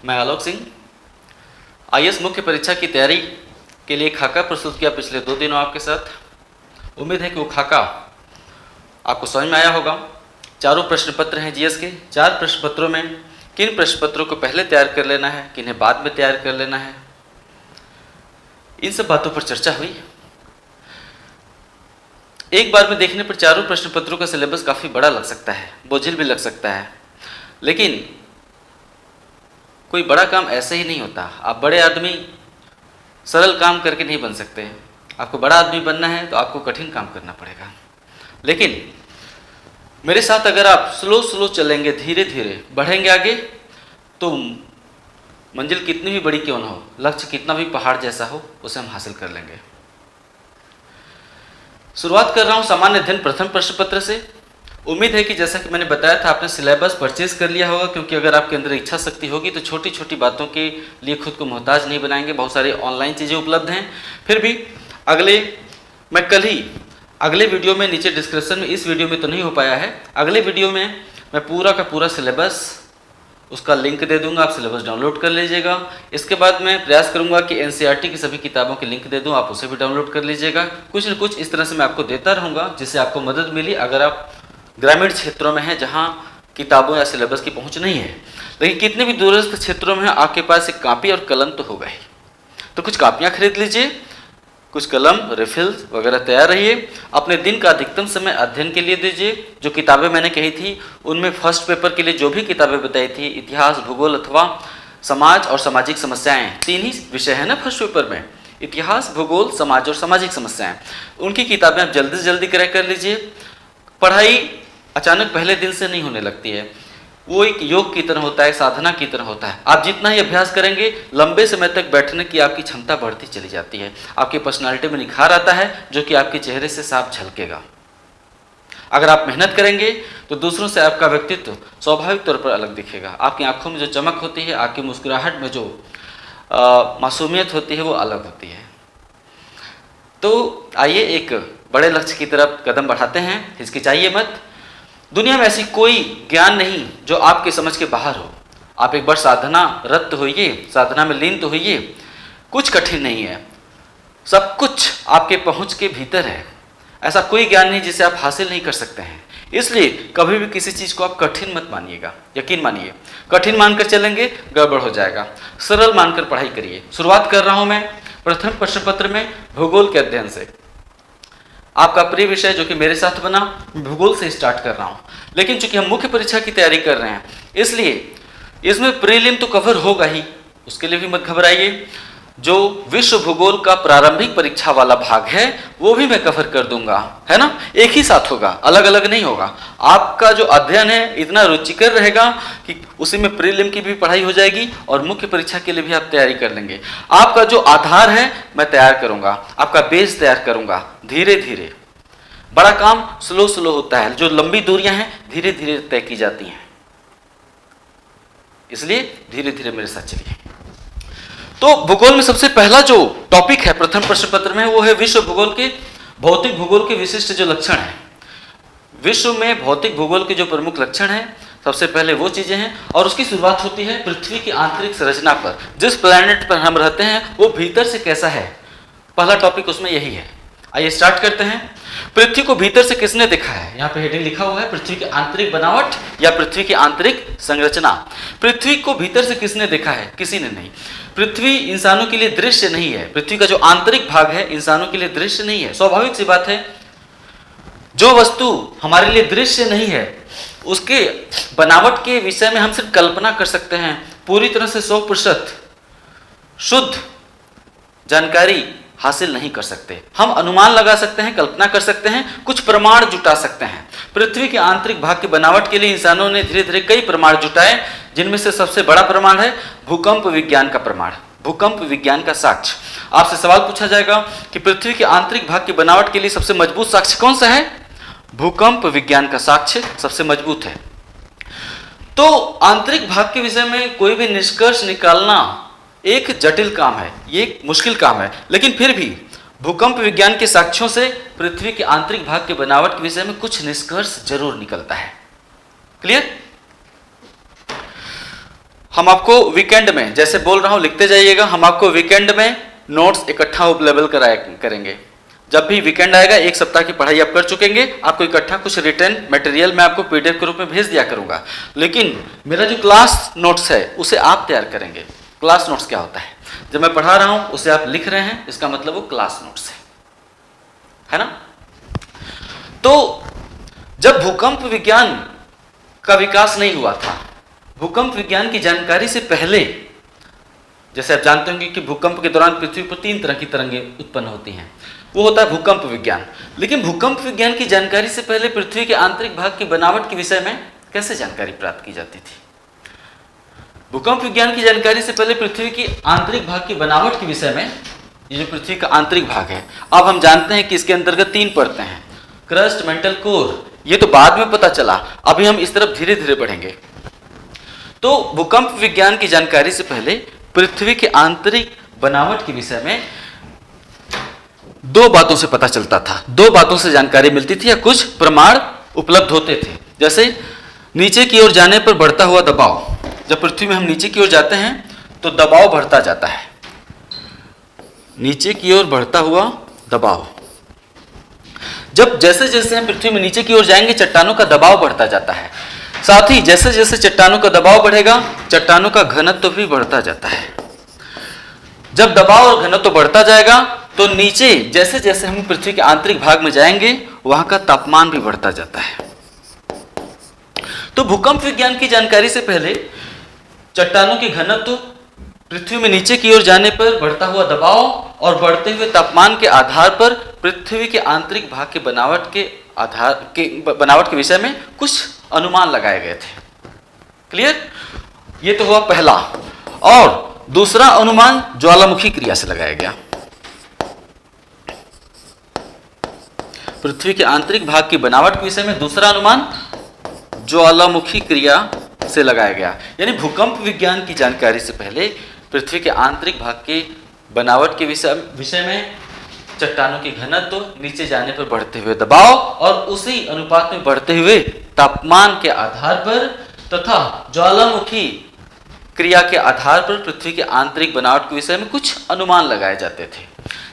मैं आलोक सिंह आईएएस मुख्य परीक्षा की तैयारी के लिए खाका प्रस्तुत किया पिछले 2 दिनों आपके साथ। उम्मीद है कि वो खाका आपको समझ में आया होगा। चारों प्रश्न पत्र हैं जीएस के। 4 प्रश्न पत्रों में किन प्रश्न पत्रों को पहले तैयार कर लेना है, किन्हें बाद में तैयार कर लेना है, इन सब बातों पर चर्चा हुई। एक बार में देखने पर चारों प्रश्न पत्रों का सिलेबस काफ़ी बड़ा लग सकता है, बोझिल भी लग सकता है, लेकिन कोई बड़ा काम ऐसे ही नहीं होता। आप बड़े आदमी सरल काम करके नहीं बन सकते। आपको बड़ा आदमी बनना है तो आपको कठिन काम करना पड़ेगा। लेकिन मेरे साथ अगर आप स्लो चलेंगे, धीरे धीरे बढ़ेंगे आगे, तो मंजिल कितनी भी बड़ी क्यों ना हो, लक्ष्य कितना भी पहाड़ जैसा हो, उसे हम हासिल कर लेंगे। शुरुआत कर रहा हूं सामान्य अध्ययन प्रथम प्रश्न पत्र से। उम्मीद है कि जैसा कि मैंने बताया था आपने सिलेबस परचेज कर लिया होगा, क्योंकि अगर आपके अंदर इच्छा शक्ति होगी तो छोटी छोटी बातों के लिए खुद को मोहताज नहीं बनाएंगे। बहुत सारी ऑनलाइन चीज़ें उपलब्ध हैं। फिर भी मैं कल ही अगले वीडियो में, नीचे डिस्क्रिप्शन में, इस वीडियो में तो नहीं हो पाया है, अगले वीडियो में मैं पूरा का पूरा सिलेबस उसका लिंक दे दूंगा, आप सिलेबस डाउनलोड कर लीजिएगा। इसके बाद मैं प्रयास करूंगा कि एनसीईआरटी की सभी किताबों के लिंक दे दूं, आप उसे भी डाउनलोड कर लीजिएगा। कुछ न कुछ इस तरह से मैं आपको देता रहूँगा जिससे आपको मदद मिली अगर आप ग्रामीण क्षेत्रों में हैं जहाँ किताबों या सिलेबस की पहुँच नहीं है। लेकिन कितने भी दूरस्थ क्षेत्रों में आपके पास एक कॉपी और कलम तो होगा ही, तो कुछ कापियाँ खरीद लीजिए, कुछ कलम, रिफिल वगैरह तैयार रहिए। अपने दिन का अधिकतम समय अध्ययन के लिए दीजिए। जो किताबें मैंने कही थी उनमें फर्स्ट पेपर के लिए जो भी किताबें बताई थी, इतिहास, भूगोल अथवा समाज और सामाजिक समस्याएं, 3 ही विषय है ना फर्स्ट पेपर में, इतिहास, भूगोल, समाज और सामाजिक समस्याएं, उनकी किताबें आप जल्दी से जल्दी क्रैक कर लीजिए। पढ़ाई अचानक पहले दिन से नहीं होने लगती है, वो एक योग की तरह होता है, साधना की तरह होता है। आप जितना ही अभ्यास करेंगे लंबे समय तक बैठने की आपकी क्षमता बढ़ती चली जाती है। आपकी पर्सनालिटी में निखार आता है जो कि आपके चेहरे से साफ झलकेगा। अगर आप मेहनत करेंगे तो दूसरों से आपका व्यक्तित्व स्वाभाविक तौर पर अलग दिखेगा। आपकी आंखों में जो चमक होती है, आपकी मुस्कुराहट में जो मासूमियत होती है, वो अलग होती है। तो आइए एक बड़े लक्ष्य की तरफ कदम बढ़ाते हैं, हिचकिचाइए मत। दुनिया में ऐसी कोई ज्ञान नहीं जो आपके समझ के बाहर हो। आप एक बार साधना रत होइए, साधना में लीन तो होइए। कुछ कठिन नहीं है, सब कुछ आपके पहुंच के भीतर है। ऐसा कोई ज्ञान नहीं जिसे आप हासिल नहीं कर सकते हैं। इसलिए कभी भी किसी चीज़ को आप कठिन मत मानिएगा, यकीन मानिए। कठिन मानकर चलेंगे गड़बड़ हो जाएगा। सरल मानकर पढ़ाई करिए। शुरुआत कर रहा हूं मैं प्रथम प्रश्न पत्र में भूगोल के अध्ययन से। आपका प्रिय विषय जो कि मेरे साथ बना, भूगोल से स्टार्ट कर रहा हूं। लेकिन चूंकि हम मुख्य परीक्षा की तैयारी कर रहे हैं, इसलिए इसमें प्रीलिम तो कवर होगा ही, उसके लिए भी मत घबराइए। जो विश्व भूगोल का प्रारंभिक परीक्षा वाला भाग है वो भी मैं कवर कर दूंगा, है ना। एक ही साथ होगा, अलग अलग नहीं होगा। आपका जो अध्ययन है इतना रुचिकर रहेगा कि उसी में प्रीलिम की भी पढ़ाई हो जाएगी और मुख्य परीक्षा के लिए भी आप तैयारी कर लेंगे। आपका जो आधार है मैं तैयार करूंगा, आपका बेस तैयार करूंगा धीरे धीरे। बड़ा काम स्लो होता है, जो लंबी दूरियां हैं धीरे धीरे तय की जाती हैं, इसलिए धीरे धीरे मेरे साथ चलिए। तो भूगोल में सबसे पहला जो टॉपिक है प्रथम प्रश्न पत्र में, वो है विश्व भूगोल के भौतिक भूगोल के विशिष्ट जो लक्षण हैं। विश्व में भौतिक भूगोल के जो प्रमुख लक्षण हैं, सबसे पहले वो चीजें हैं, और उसकी शुरुआत होती है पृथ्वी की आंतरिक संरचना पर। जिस प्लैनेट पर हम रहते हैं वो भीतर से कैसा है, पहला टॉपिक उसमें यही है। आइए स्टार्ट करते हैं। पृथ्वी को भीतर से किसने देखा है? यहाँ पे हेडिंग लिखा हुआ है पृथ्वी की आंतरिक बनावट या पृथ्वी की आंतरिक संरचना। पृथ्वी को भीतर से किसने देखा है? किसी ने नहीं। पृथ्वी इंसानों के लिए दृश्य नहीं है। पृथ्वी का जो आंतरिक भाग है इंसानों के लिए दृश्य नहीं है। स्वाभाविक सी बात है, जो वस्तु हमारे लिए दृश्य नहीं है उसके बनावट के विषय में हम सिर्फ कल्पना कर सकते हैं। पूरी तरह से 100% शुद्ध जानकारी हासिल नहीं कर सकते। हम अनुमान लगा सकते हैं, कल्पना कर सकते हैं, कुछ प्रमाण जुटा सकते हैं। पृथ्वी के आंतरिक भाग की बनावट के लिए इंसानों ने धीरे धीरे कई प्रमाण जुटाए, जिनमें से सबसे बड़ा प्रमाण है भूकंप विज्ञान का प्रमाण, भूकंप विज्ञान का साक्ष्य। आपसे सवाल पूछा जाएगा कि पृथ्वी के आंतरिक भाग की बनावट के लिए सबसे मजबूत साक्ष्य कौन सा है? भूकंप विज्ञान का साक्ष्य सबसे मजबूत है। तो आंतरिक भाग के विषय में कोई भी निष्कर्ष निकालना एक जटिल काम है, ये एक मुश्किल काम है, लेकिन फिर भी भूकंप विज्ञान के साक्ष्यों से पृथ्वी के आंतरिक भाग के बनावट के विषय में कुछ निष्कर्ष जरूर निकलता है। क्लियर? हम आपको वीकेंड में, जैसे बोल रहा हूं लिखते जाइएगा, हम आपको वीकेंड में नोट्स इकट्ठा अवेलेबल करेंगे। जब भी वीकेंड आएगा, एक सप्ताह की पढ़ाई आप कर चुकेंगे, आपको इकट्ठा कुछ रिटर्न मटेरियल मैं आपको पीडीएफ के रूप में भेज दिया करूंगा। लेकिन मेरा जो क्लास नोट्स है उसे आप तैयार करेंगे। क्लास नोट्स क्या होता है? जब मैं पढ़ा रहा हूं उसे आप लिख रहे हैं, इसका मतलब वो क्लास नोट्स है ना। तो जब भूकंप विज्ञान का विकास नहीं हुआ था, भूकंप विज्ञान की जानकारी से पहले, जैसे आप जानते होंगे कि भूकंप के दौरान पृथ्वी पर 3 तरह की तरंगें उत्पन्न होती हैं, वो होता है भूकंप विज्ञान। लेकिन भूकंप विज्ञान की जानकारी से पहले पृथ्वी के आंतरिक भाग की बनावट के विषय में कैसे जानकारी प्राप्त की जाती थी? भूकंप विज्ञान की जानकारी से पहले पृथ्वी की आंतरिक भाग की बनावट के विषय में, ये जो पृथ्वी का आंतरिक भाग है, अब हम जानते हैं कि इसके अंतर्गत 3 परतें हैं, क्रस्ट, मेंटल, कोर। ये तो बाद में पता चला, अभी हम इस तरफ धीरे धीरे बढ़ेंगे। तो भूकंप विज्ञान की जानकारी से पहले पृथ्वी के आंतरिक बनावट के विषय में 2 बातों से पता चलता था, 2 बातों से जानकारी मिलती थी या कुछ प्रमाण उपलब्ध होते थे। जैसे नीचे की ओर जाने पर बढ़ता हुआ दबाव, जब पृथ्वी में हम नीचे की ओर जाते हैं तो दबाव बढ़ता जाता है, नीचे की ओर बढ़ता हुआ दबाव। जब जैसे जैसे हम पृथ्वी में नीचे की ओर जाएंगे, चट्टानों का दबाव बढ़ता जाता है। साथ ही जैसे जैसे चट्टानों का दबाव बढ़ेगा, चट्टानों का घनत्व भी बढ़ता जाता है। जब दबाव और घनत्व बढ़ता जाएगा तो नीचे जैसे जैसे हम पृथ्वी के आंतरिक भाग में जाएंगे, वहां का तापमान भी बढ़ता जाता है। तो भूकंप विज्ञान की जानकारी से पहले चट्टानों के घनत्व, पृथ्वी में नीचे की ओर जाने पर बढ़ता हुआ दबाव और बढ़ते हुए तापमान के आधार पर पृथ्वी के आंतरिक भाग के बनावट के विषय में कुछ अनुमान लगाए गए थे। क्लियर? ये तो हुआ पहला। और दूसरा अनुमान ज्वालामुखी क्रिया से लगाया गया। पृथ्वी के आंतरिक भाग की बनावट के विषय में दूसरा अनुमान ज्वालामुखी क्रिया से लगाया गया। यानी भूकंप विज्ञान की जानकारी से पहले पृथ्वी के आंतरिक भाग की बनावट के विषय में चट्टानों की घनत्व, नीचे जाने पर बढ़ते हुए दबाव और उसी अनुपात में बढ़ते हुए तापमान के आधार पर तथा ज्वालामुखी क्रिया के आधार पर पृथ्वी के आंतरिक बनावट के विषय में कुछ अनुमान लगाए जाते थे।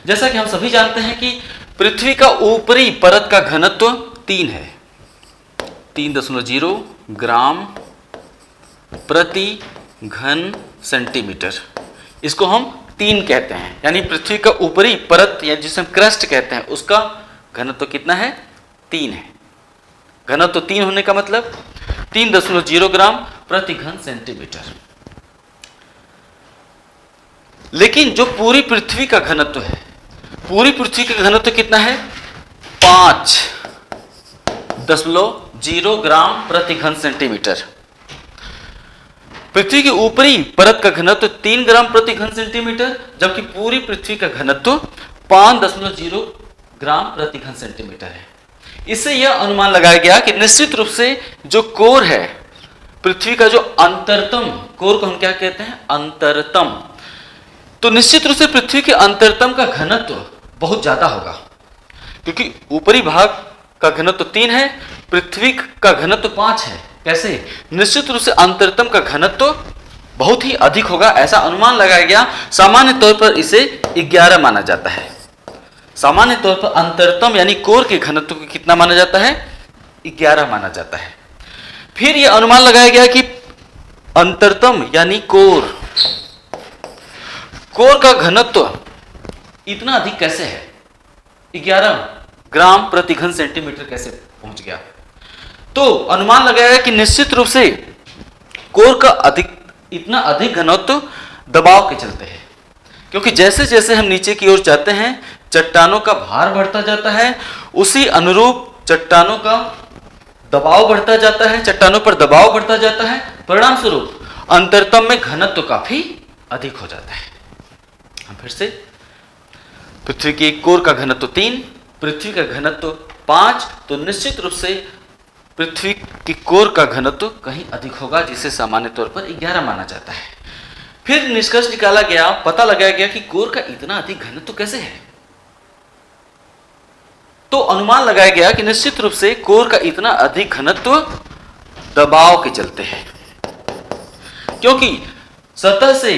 जैसा कि हम सभी जानते हैं कि पृथ्वी का ऊपरी परत का घनत्व 3 है, 3.0 ग्राम प्रति घन सेंटीमीटर। इसको हम 3 कहते हैं। यानी पृथ्वी का ऊपरी परत या जिसे हम क्रस्ट कहते हैं, उसका घनत्व कितना है? 3 है। घनत्व 3 होने का मतलब 3.0 ग्राम प्रति घन सेंटीमीटर। लेकिन जो पूरी पृथ्वी का घनत्व है, पूरी पृथ्वी का घनत्व कितना है? 5.0 ग्राम प्रति घन सेंटीमीटर। पृथ्वी की ऊपरी परत का घनत्व 3 ग्राम प्रति घन सेंटीमीटर, जबकि पूरी पृथ्वी का घनत्व 5.0 ग्राम प्रति घन सेंटीमीटर है। इससे यह अनुमान लगाया गया कि निश्चित रूप से जो कोर है, पृथ्वी का जो अंतरतम, कोर को हम क्या कहते हैं? अंतरतम। तो निश्चित रूप से पृथ्वी के अंतरतम का घनत्व बहुत ज्यादा होगा, क्योंकि ऊपरी भाग का घनत्व 3 है, पृथ्वी का घनत्व 5 है। कैसे? निश्चित रूप से अंतरतम का घनत्व बहुत ही अधिक होगा, ऐसा अनुमान लगाया गया। सामान्य तौर पर इसे 11 माना जाता है। सामान्य तौर पर अंतरतम यानी कोर के घनत्व को कितना माना जाता है? 11 माना जाता है। फिर यह अनुमान लगाया गया कि अंतरतम यानी कोर का घनत्व इतना अधिक कैसे है? 11 ग्राम प्रति घन सेंटीमीटर कैसे पहुंच गया? तो अनुमान लगाया गया कि निश्चित रूप से कोर का इतना अधिक घनत्व दबाव के चलते है, क्योंकि जैसे जैसे हम नीचे की ओर जाते हैं चट्टानों का भार बढ़ता जाता है, उसी अनुरूप चट्टानों का दबाव बढ़ता जाता है, चट्टानों पर दबाव बढ़ता जाता है। परिणाम स्वरूप अंतरतम में घनत्व काफी अधिक हो जाता है। हम फिर से, पृथ्वी की कोर का घनत्व 3, पृथ्वी का घनत्व 5, तो निश्चित रूप से पृथ्वी की कोर का घनत्व कहीं अधिक होगा, जिसे सामान्य तौर पर 11 माना जाता है। फिर निष्कर्ष निकाला गया, पता लगाया गया कि कोर का इतना अधिक घनत्व कैसे है। तो अनुमान लगाया गया कि निश्चित रूप से कोर का इतना अधिक घनत्व दबाव के चलते है। क्योंकि सतह से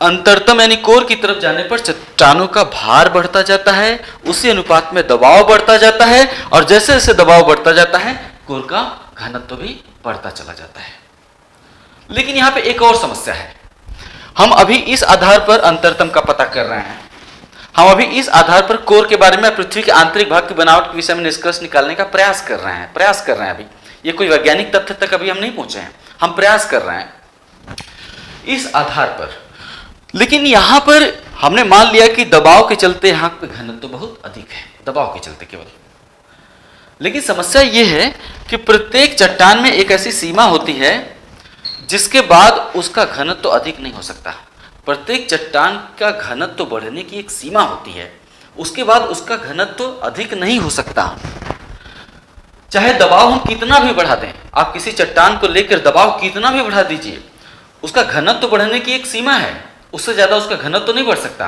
अंतरतम यानी कोर की तरफ जाने पर चट्टानों का भार बढ़ता जाता है, उसी अनुपात में दबाव बढ़ता जाता है, और जैसे जैसे दबाव बढ़ता जाता है कोर का घनत्व भी बढ़ता चला जाता है। लेकिन यहां पे एक और समस्या है। हम अभी इस आधार पर अंतरतम का पता कर रहे हैं, हम अभी इस आधार पर कोर के बारे में, पृथ्वी के आंतरिक भाग की बनावट के विषय में निष्कर्ष निकालने का प्रयास कर रहे हैं अभी। ये कोई वैज्ञानिक तथ्य तक अभी हम नहीं पहुंचे हैं, हम प्रयास कर रहे हैं इस आधार पर। लेकिन यहां पर हमने मान लिया कि दबाव के चलते यहां पे घनत्व बहुत अधिक है, दबाव के चलते केवल। लेकिन समस्या यह है कि प्रत्येक चट्टान में एक ऐसी सीमा होती है जिसके बाद उसका घनत्व अधिक नहीं हो सकता। प्रत्येक चट्टान का घनत्व बढ़ने की एक सीमा होती है, उसके बाद उसका घनत्व अधिक नहीं हो सकता। चाहे दबाव हम कितना भी बढ़ा दें, आप किसी चट्टान को लेकर दबाव कितना भी बढ़ा दीजिए, उसका घनत्व बढ़ने की एक सीमा है, उससे ज्यादा उसका घनत्व नहीं बढ़ सकता।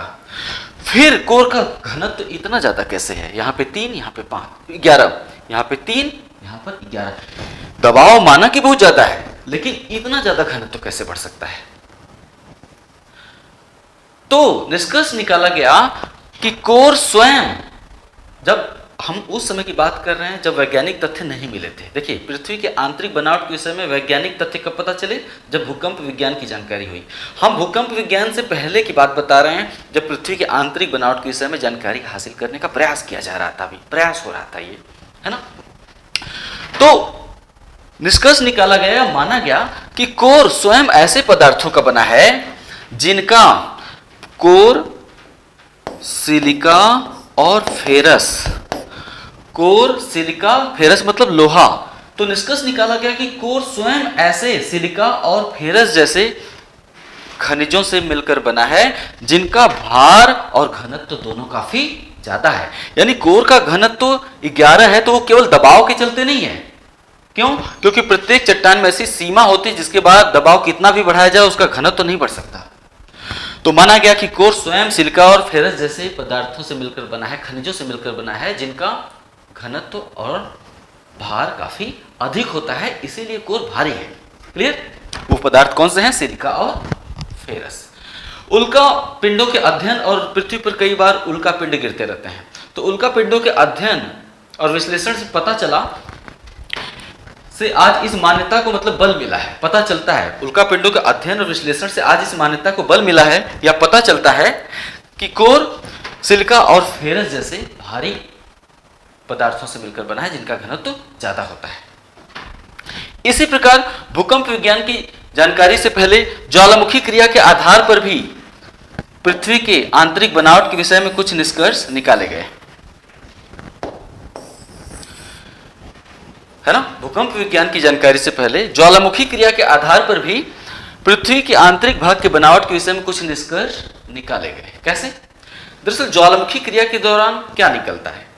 फिर कोर का घनत्व इतना ज्यादा कैसे है? यहाँ पे 3, यहाँ पे 5, 11, यहाँ पे 3, यहाँ पर 11। दबाव माना कि बहुत ज्यादा है, लेकिन इतना ज्यादा घनत्व कैसे बढ़ सकता है? तो निष्कर्ष निकाला गया कि कोर स्वयं, जब हम उस समय की बात कर रहे हैं जब वैज्ञानिक तथ्य नहीं मिले थे। देखिए, पृथ्वी के आंतरिक बनावट के विषय में वैज्ञानिक तथ्य कब पता चले? जब भूकंप विज्ञान की जानकारी हुई। हम भूकंप विज्ञान से पहले की बात बता रहे हैं, जब पृथ्वी के आंतरिक बनावट के विषय में जानकारी हासिल करने का प्रयास किया जा रहा था, अभी प्रयास हो रहा था, ये है ना। तो निष्कर्ष निकाला गया, माना गया कि कोर स्वयं ऐसे पदार्थों का बना है जिनका कोर, सिलिका और फेरस, कोर, सिलिका, फेरस मतलब लोहा। तो निष्कर्ष निकाला गया कि कोर स्वयं ऐसे सिलिका और फेरस जैसे खनिजों से मिलकर बना है जिनका भार और घनत्व दोनों काफी ज्यादा है। यानी कोर का घनत्व 11 है तो वो केवल दबाव के चलते नहीं है। क्यों? क्योंकि प्रत्येक चट्टान में ऐसी सीमा होती है जिसके बाद दबाव कितना भी बढ़ाया जाए उसका घनत्व नहीं बढ़ सकता। तो माना गया कि कोर स्वयं सिलिका और फेरस जैसे पदार्थों से मिलकर बना है, खनिजों से मिलकर बना है जिनका घनत्व और भार काफी अधिक होता है, इसीलिए कोर भारी है। क्लियर? वो पदार्थ कौन से हैं? सिलिका और फेरस। उल्का पिंडों के अध्ययन, और पृथ्वी पर कई बार उल्का पिंड गिरते रहते हैं, तो उल्का पिंडों के अध्ययन और विश्लेषण से पता चला, से आज इस मान्यता को मतलब बल मिला है, पता चलता है। उल्का पिंडों के अध्ययन और विश्लेषण से आज इस मान्यता को बल मिला है, या पता चलता है कि कोर सिलिका और फेरस जैसे भारी पदार्थों से मिलकर बना है जिनका घनत्व ज्यादा होता है। इसी प्रकार भूकंप विज्ञान की जानकारी से पहले ज्वालामुखी क्रिया के आधार पर भी पृथ्वी के आंतरिक बनावट के विषय में कुछ निष्कर्ष निकाले गए, है ना। भूकंप विज्ञान की जानकारी से पहले ज्वालामुखी क्रिया के आधार पर भी पृथ्वी के आंतरिक भाग के बनावट के विषय में कुछ निष्कर्ष निकाले गए। कैसे? दरअसल ज्वालामुखी क्रिया के दौरान क्या निकलता है?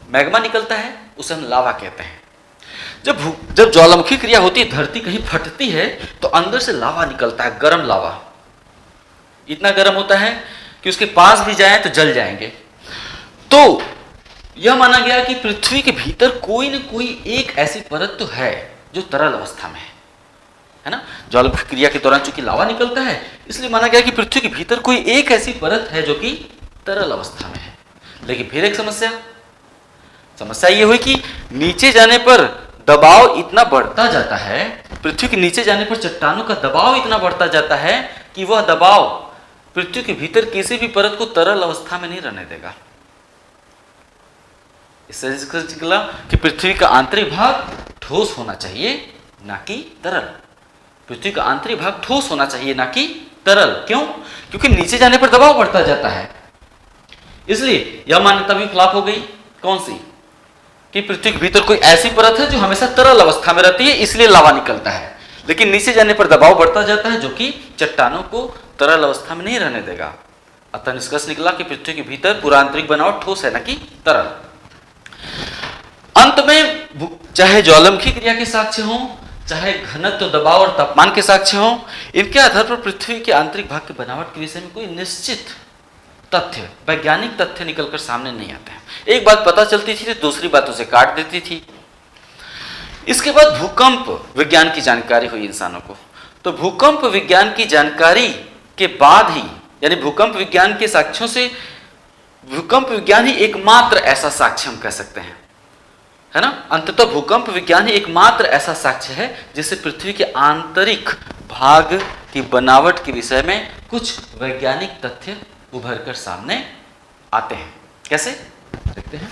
मैग्मा निकलता है, उसे हम लावा कहते हैं। जब ज्वालामुखी क्रिया होती है, धरती कहीं फटती है तो अंदर से लावा निकलता है, गर्म लावा। इतना गर्म होता है कि उसके पास भी जाएं तो जल जाएंगे। तो यह माना गया कि पृथ्वी के भीतर कोई न कोई एक ऐसी परत तो है जो तरल अवस्था में है ना। ज्वालामुखी क्रिया के दौरान चूंकि लावा निकलता है, इसलिए माना गया कि पृथ्वी के भीतर कोई एक ऐसी परत है जो कि तरल अवस्था में है। लेकिन फिर एक समस्या ये हुई कि नीचे जाने पर दबाव इतना बढ़ता जाता है, पृथ्वी के नीचे जाने पर चट्टानों का दबाव इतना बढ़ता जाता है कि वह दबाव पृथ्वी के भीतर किसी भी परत को तरल अवस्था में नहीं रहने देगा। इससे निकला कि पृथ्वी का आंतरिक भाग ठोस होना चाहिए, ना कि तरल। पृथ्वी का आंतरिक भाग ठोस होना चाहिए, ना कि तरल। क्यों? क्योंकि नीचे जाने पर दबाव बढ़ता जाता है। इसलिए यह मान्यता भी फ्लॉप हो गई। कौन सी? कि पृथ्वी के भीतर कोई ऐसी परत है जो हमेशा तरल अवस्था में रहती है, इसलिए लावा निकलता है। लेकिन नीचे जाने पर दबाव बढ़ता जाता है जो कि चट्टानों को तरल अवस्था में नहीं रहने देगा। अतः निष्कर्ष निकला कि पृथ्वी के भीतर पूरा आंतरिक बनावट ठोस है, ना कि तरल। अंत में चाहे ज्वालामुखी क्रिया के साक्ष्य हों, चाहे घनत्व, दबाव और तापमान के साक्ष्य हों, इनके आधार पर पृथ्वी के आंतरिक भाग की बनावट के विषय में कोई निश्चित तथ्य, वैज्ञानिक तथ्य निकलकर सामने नहीं आते हैं। एक बात पता चलती थी तो दूसरी बात उसे काट देती थी। इसके बाद भूकंप विज्ञान की जानकारी हुई इंसानों को, तो भूकंप विज्ञान की जानकारी के बाद ही, यानी भूकंप विज्ञान के साक्ष्यों से, भूकंप विज्ञान ही एकमात्र ऐसा साक्ष्य हम कह सकते हैं, है ना। अंततः भूकंप विज्ञान ही एकमात्र ऐसा साक्ष्य है जिससे पृथ्वी के आंतरिक भाग की बनावट के विषय में कुछ वैज्ञानिक तथ्य उभर कर सामने आते हैं। कैसे देखते हैं।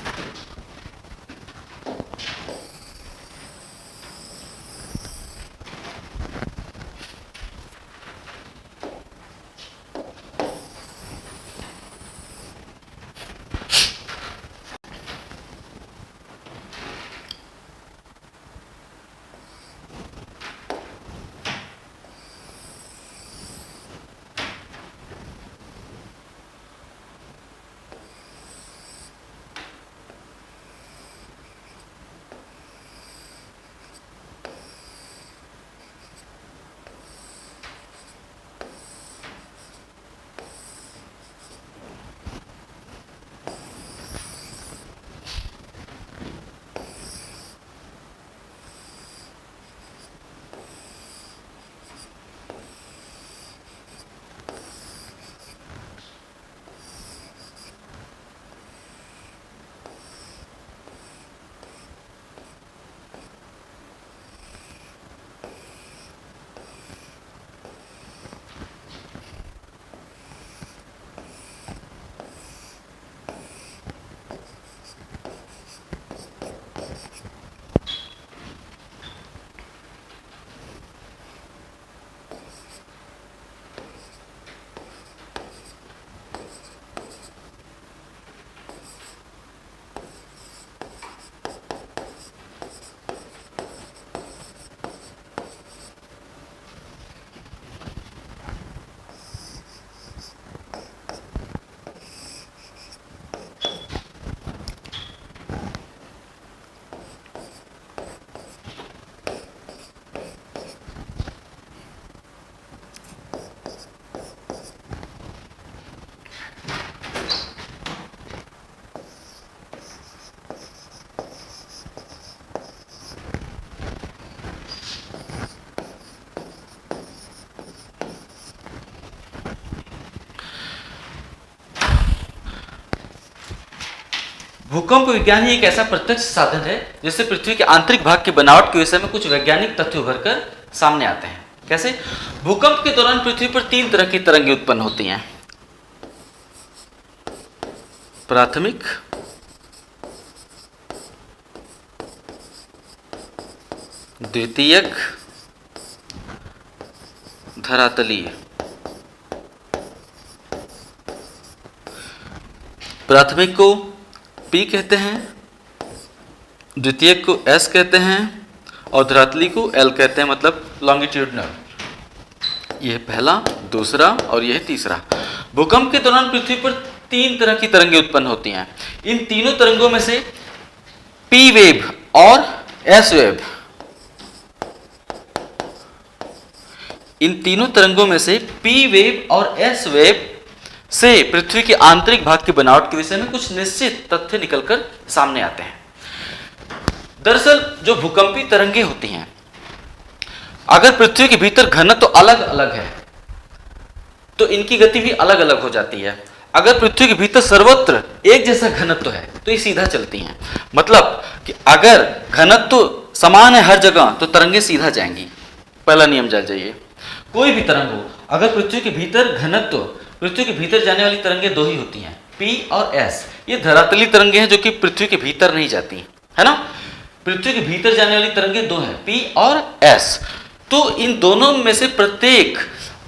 भूकंप विज्ञान ही एक ऐसा प्रत्यक्ष साधन है जिससे पृथ्वी के आंतरिक भाग की बनावट के विषय में कुछ वैज्ञानिक तथ्य उभर कर सामने आते हैं। कैसे। भूकंप के दौरान पृथ्वी पर 3 तरह की तरंगें उत्पन्न होती हैं। प्राथमिक, द्वितीयक, धरातलीय। प्राथमिक को P कहते हैं, द्वितीयक को S कहते हैं और धरातली को L कहते हैं, मतलब लॉन्गिट्यूडनल। यह पहला, दूसरा और यह तीसरा। भूकंप के दौरान पृथ्वी पर 3 तरह की तरंगें उत्पन्न होती हैं। इन तीनों तरंगों में से P वेव और S वेव, इन तीनों तरंगों में से P वेव और S वेव से पृथ्वी के आंतरिक भाग की बनावट के विषय में कुछ निश्चित तथ्य निकलकर सामने आते हैं। दरअसल जो भूकंपी तरंगें होती हैं, अगर पृथ्वी के भीतर घनत्व तो अलग अलग है तो इनकी गति भी अलग अलग हो जाती है। अगर पृथ्वी के भीतर सर्वत्र एक जैसा घनत्व है तो ये सीधा चलती हैं। मतलब कि अगर घनत्व समान है हर जगह तो तरंगें सीधा जाएंगी। पहला नियम जान जाइए। कोई भी तरंग हो, अगर पृथ्वी के भीतर घनत्व, पृथ्वी के भीतर जाने वाली तरंगें 2 ही होती हैं, P और S। ये धरातली तरंगें हैं जो कि पृथ्वी के भीतर नहीं जाती, है ना। पृथ्वी के भीतर जाने वाली तरंगें 2 हैं, P और S। तो इन दोनों में से प्रत्येक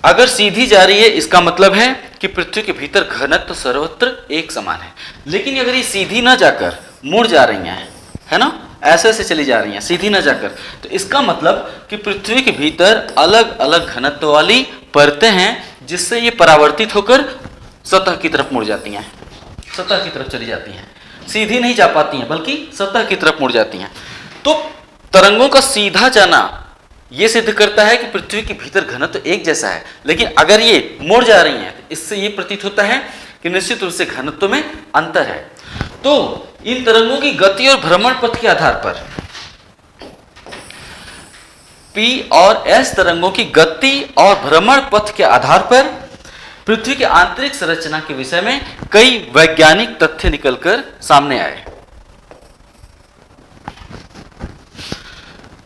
अगर सीधी जा रही है, इसका मतलब है कि पृथ्वी के भीतर घनत्व सर्वत्र एक समान है। लेकिन अगर ये सीधी ना जाकर मुड़ जा रही हैं, है ना, ऐसे ऐसे चली जा रही हैं, सीधी ना जाकर, तो इसका मतलब कि पृथ्वी के भीतर अलग अलग घनत्व वाली परतें हैं जिससे ये परावर्तित होकर सतह की तरफ मुड़ जाती हैं, सतह की तरफ चली जाती हैं। सीधी नहीं जा पाती हैं बल्कि सतह की तरफ मुड़ जाती हैं। तो तरंगों का सीधा जाना ये सिद्ध करता है कि पृथ्वी के भीतर घनत्व एक जैसा है। लेकिन अगर ये मुड़ जा रही हैं तो इससे ये प्रतीत होता है कि निश्चित रूप से घनत्व में अंतर है। तो इन तरंगों की गति और भ्रमण पथ के आधार पर P और S तरंगों की गति और भ्रमण पथ के आधार पर पृथ्वी की आंतरिक संरचना के विषय में कई वैज्ञानिक तथ्य निकलकर सामने आए।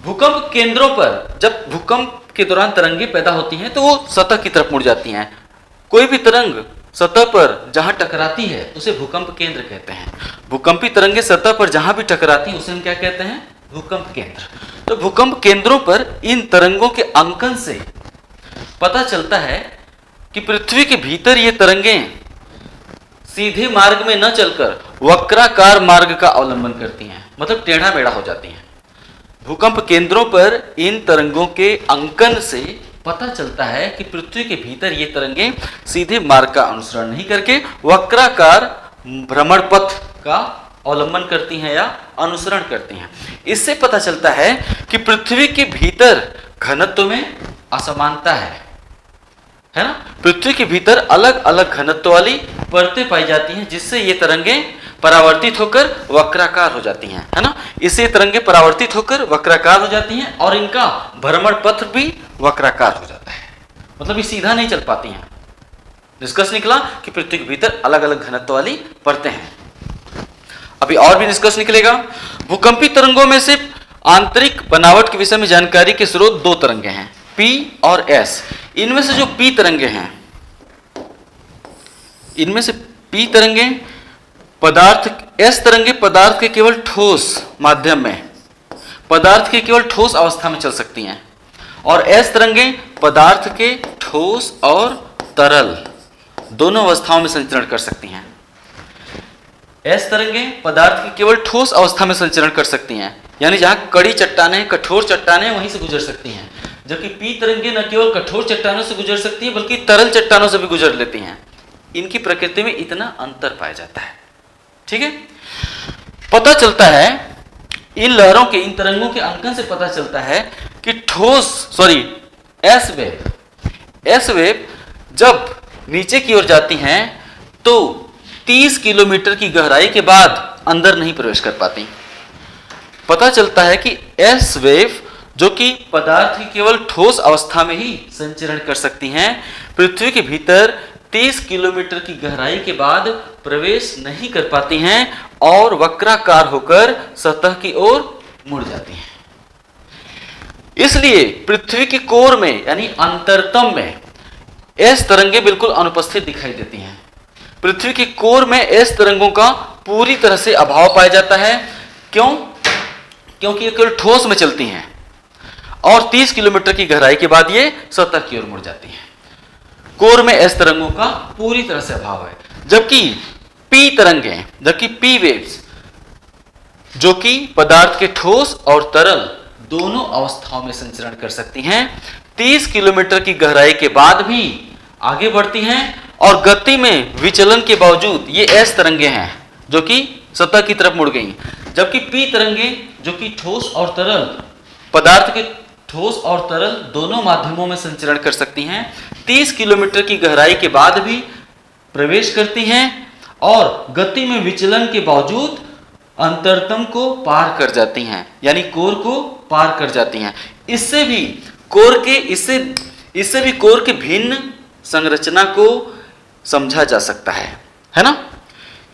भूकंप केंद्रों पर जब भूकंप के दौरान तरंगे पैदा होती हैं तो वो सतह की तरफ मुड़ जाती हैं। कोई भी तरंग सतह पर जहां टकराती है उसे भूकंप केंद्र कहते हैं। भूकंपी तरंगे सतह पर जहां भी टकराती हैं उसे हम क्या कहते हैं? भूकंप केंद्र। तो भूकंप केंद्रों पर इन तरंगों के अंकन से पता चलता है कि पृथ्वी के भीतर ये तरंगें सीधे मार्ग में न चलकर वक्राकार मार्ग का अवलंबन करती हैं, मतलब टेढ़ा मेढ़ा हो जाती हैं। भूकंप केंद्रों पर इन तरंगों के अंकन से पता चलता है कि पृथ्वी के भीतर ये तरंगें सीधे मार्ग का अनुसरण नहीं करके वक्राकार भ्रमण पथ का अवलंबन करती हैं या अनुसरण करती हैं। इससे पता चलता है कि पृथ्वी के भीतर घनत्व में असमानता है ना? पृथ्वी के भीतर अलग अलग घनत्व वाली परतें पाई जाती हैं जिससे ये तरंगें परावर्तित होकर वक्राकार हो जाती हैं, है ना? इससे तरंगें परावर्तित होकर वक्राकार हो जाती हैं और इनका भ्रमण पथ भी वक्राकार हो जाता है, मतलब ये सीधा नहीं चल पाती हैं। निष्कर्ष निकला कि पृथ्वी के भीतर अलग अलग घनत्व वाली परतें हैं। अभी और भी निष्कर्ष निकलेगा। भूकंपी तरंगों में से आंतरिक बनावट के विषय में जानकारी के स्रोत दो तरंगे हैं, P और S। इनमें से जो P तरंगे हैं, इनमें से P तरंगे पदार्थ, S तरंगे पदार्थ के केवल ठोस माध्यम में, पदार्थ के केवल ठोस अवस्था में चल सकती हैं और S तरंगे पदार्थ के ठोस और तरल दोनों अवस्थाओं में संचरण कर सकती हैं। S तरंगे पदार्थ की केवल ठोस अवस्था में संचरण कर सकती हैं, यानी जहां कड़ी चट्टानें, कठोर चट्टानें वहीं से गुजर सकती हैं, जबकि P तरंगे न केवल कठोर चट्टानों से गुजर सकती हैं बल्कि तरल चट्टानों से भी गुजर लेती हैं। इनकी प्रकृति में इतना अंतर पाया जाता है। ठीक है, पता चलता है इन लहरों के, इन तरंगों के अंकन से पता चलता है कि एस वेव जब नीचे की ओर जाती हैं तो 30 किलोमीटर की गहराई के बाद अंदर नहीं प्रवेश कर पाती। पता चलता है कि एस वेव जो कि पदार्थ की केवल ठोस अवस्था में ही संचरण कर सकती हैं, पृथ्वी के भीतर 30 किलोमीटर की गहराई के बाद प्रवेश नहीं कर पाती हैं और वक्राकार होकर सतह की ओर मुड़ जाती हैं। इसलिए पृथ्वी के कोर में यानी अंतरतम में एस तरंगे बिल्कुल अनुपस्थित दिखाई देती हैं। पृथ्वी के कोर में एस तरंगों का पूरी तरह से अभाव पाया जाता है। क्यों? क्योंकि ये केवल ठोस में चलती हैं और 30 किलोमीटर की गहराई के बाद ये सतह की ओर मुड़ जाती हैं। कोर में एस तरंगों का पूरी तरह से अभाव है, जबकि पी वेव्स जो कि पदार्थ के ठोस और तरल दोनों अवस्थाओं में संचरण कर सकती हैं, 30 किलोमीटर की गहराई के बाद भी आगे बढ़ती हैं और गति में विचलन के बावजूद ये एस तरंगे हैं जो कि सतह की तरफ मुड़ गई, जबकि पी तरंगे जो कि ठोस और तरल, पदार्थ के ठोस और तरल दोनों माध्यमों में संचरण कर सकती हैं, 30 किलोमीटर की गहराई के बाद भी प्रवेश करती हैं और गति में विचलन के बावजूद अंतरतम को पार कर जाती हैं, यानी कोर को पार कर जाती हैं। इससे भी कोर के भिन्न संरचना को समझा जा सकता है ना?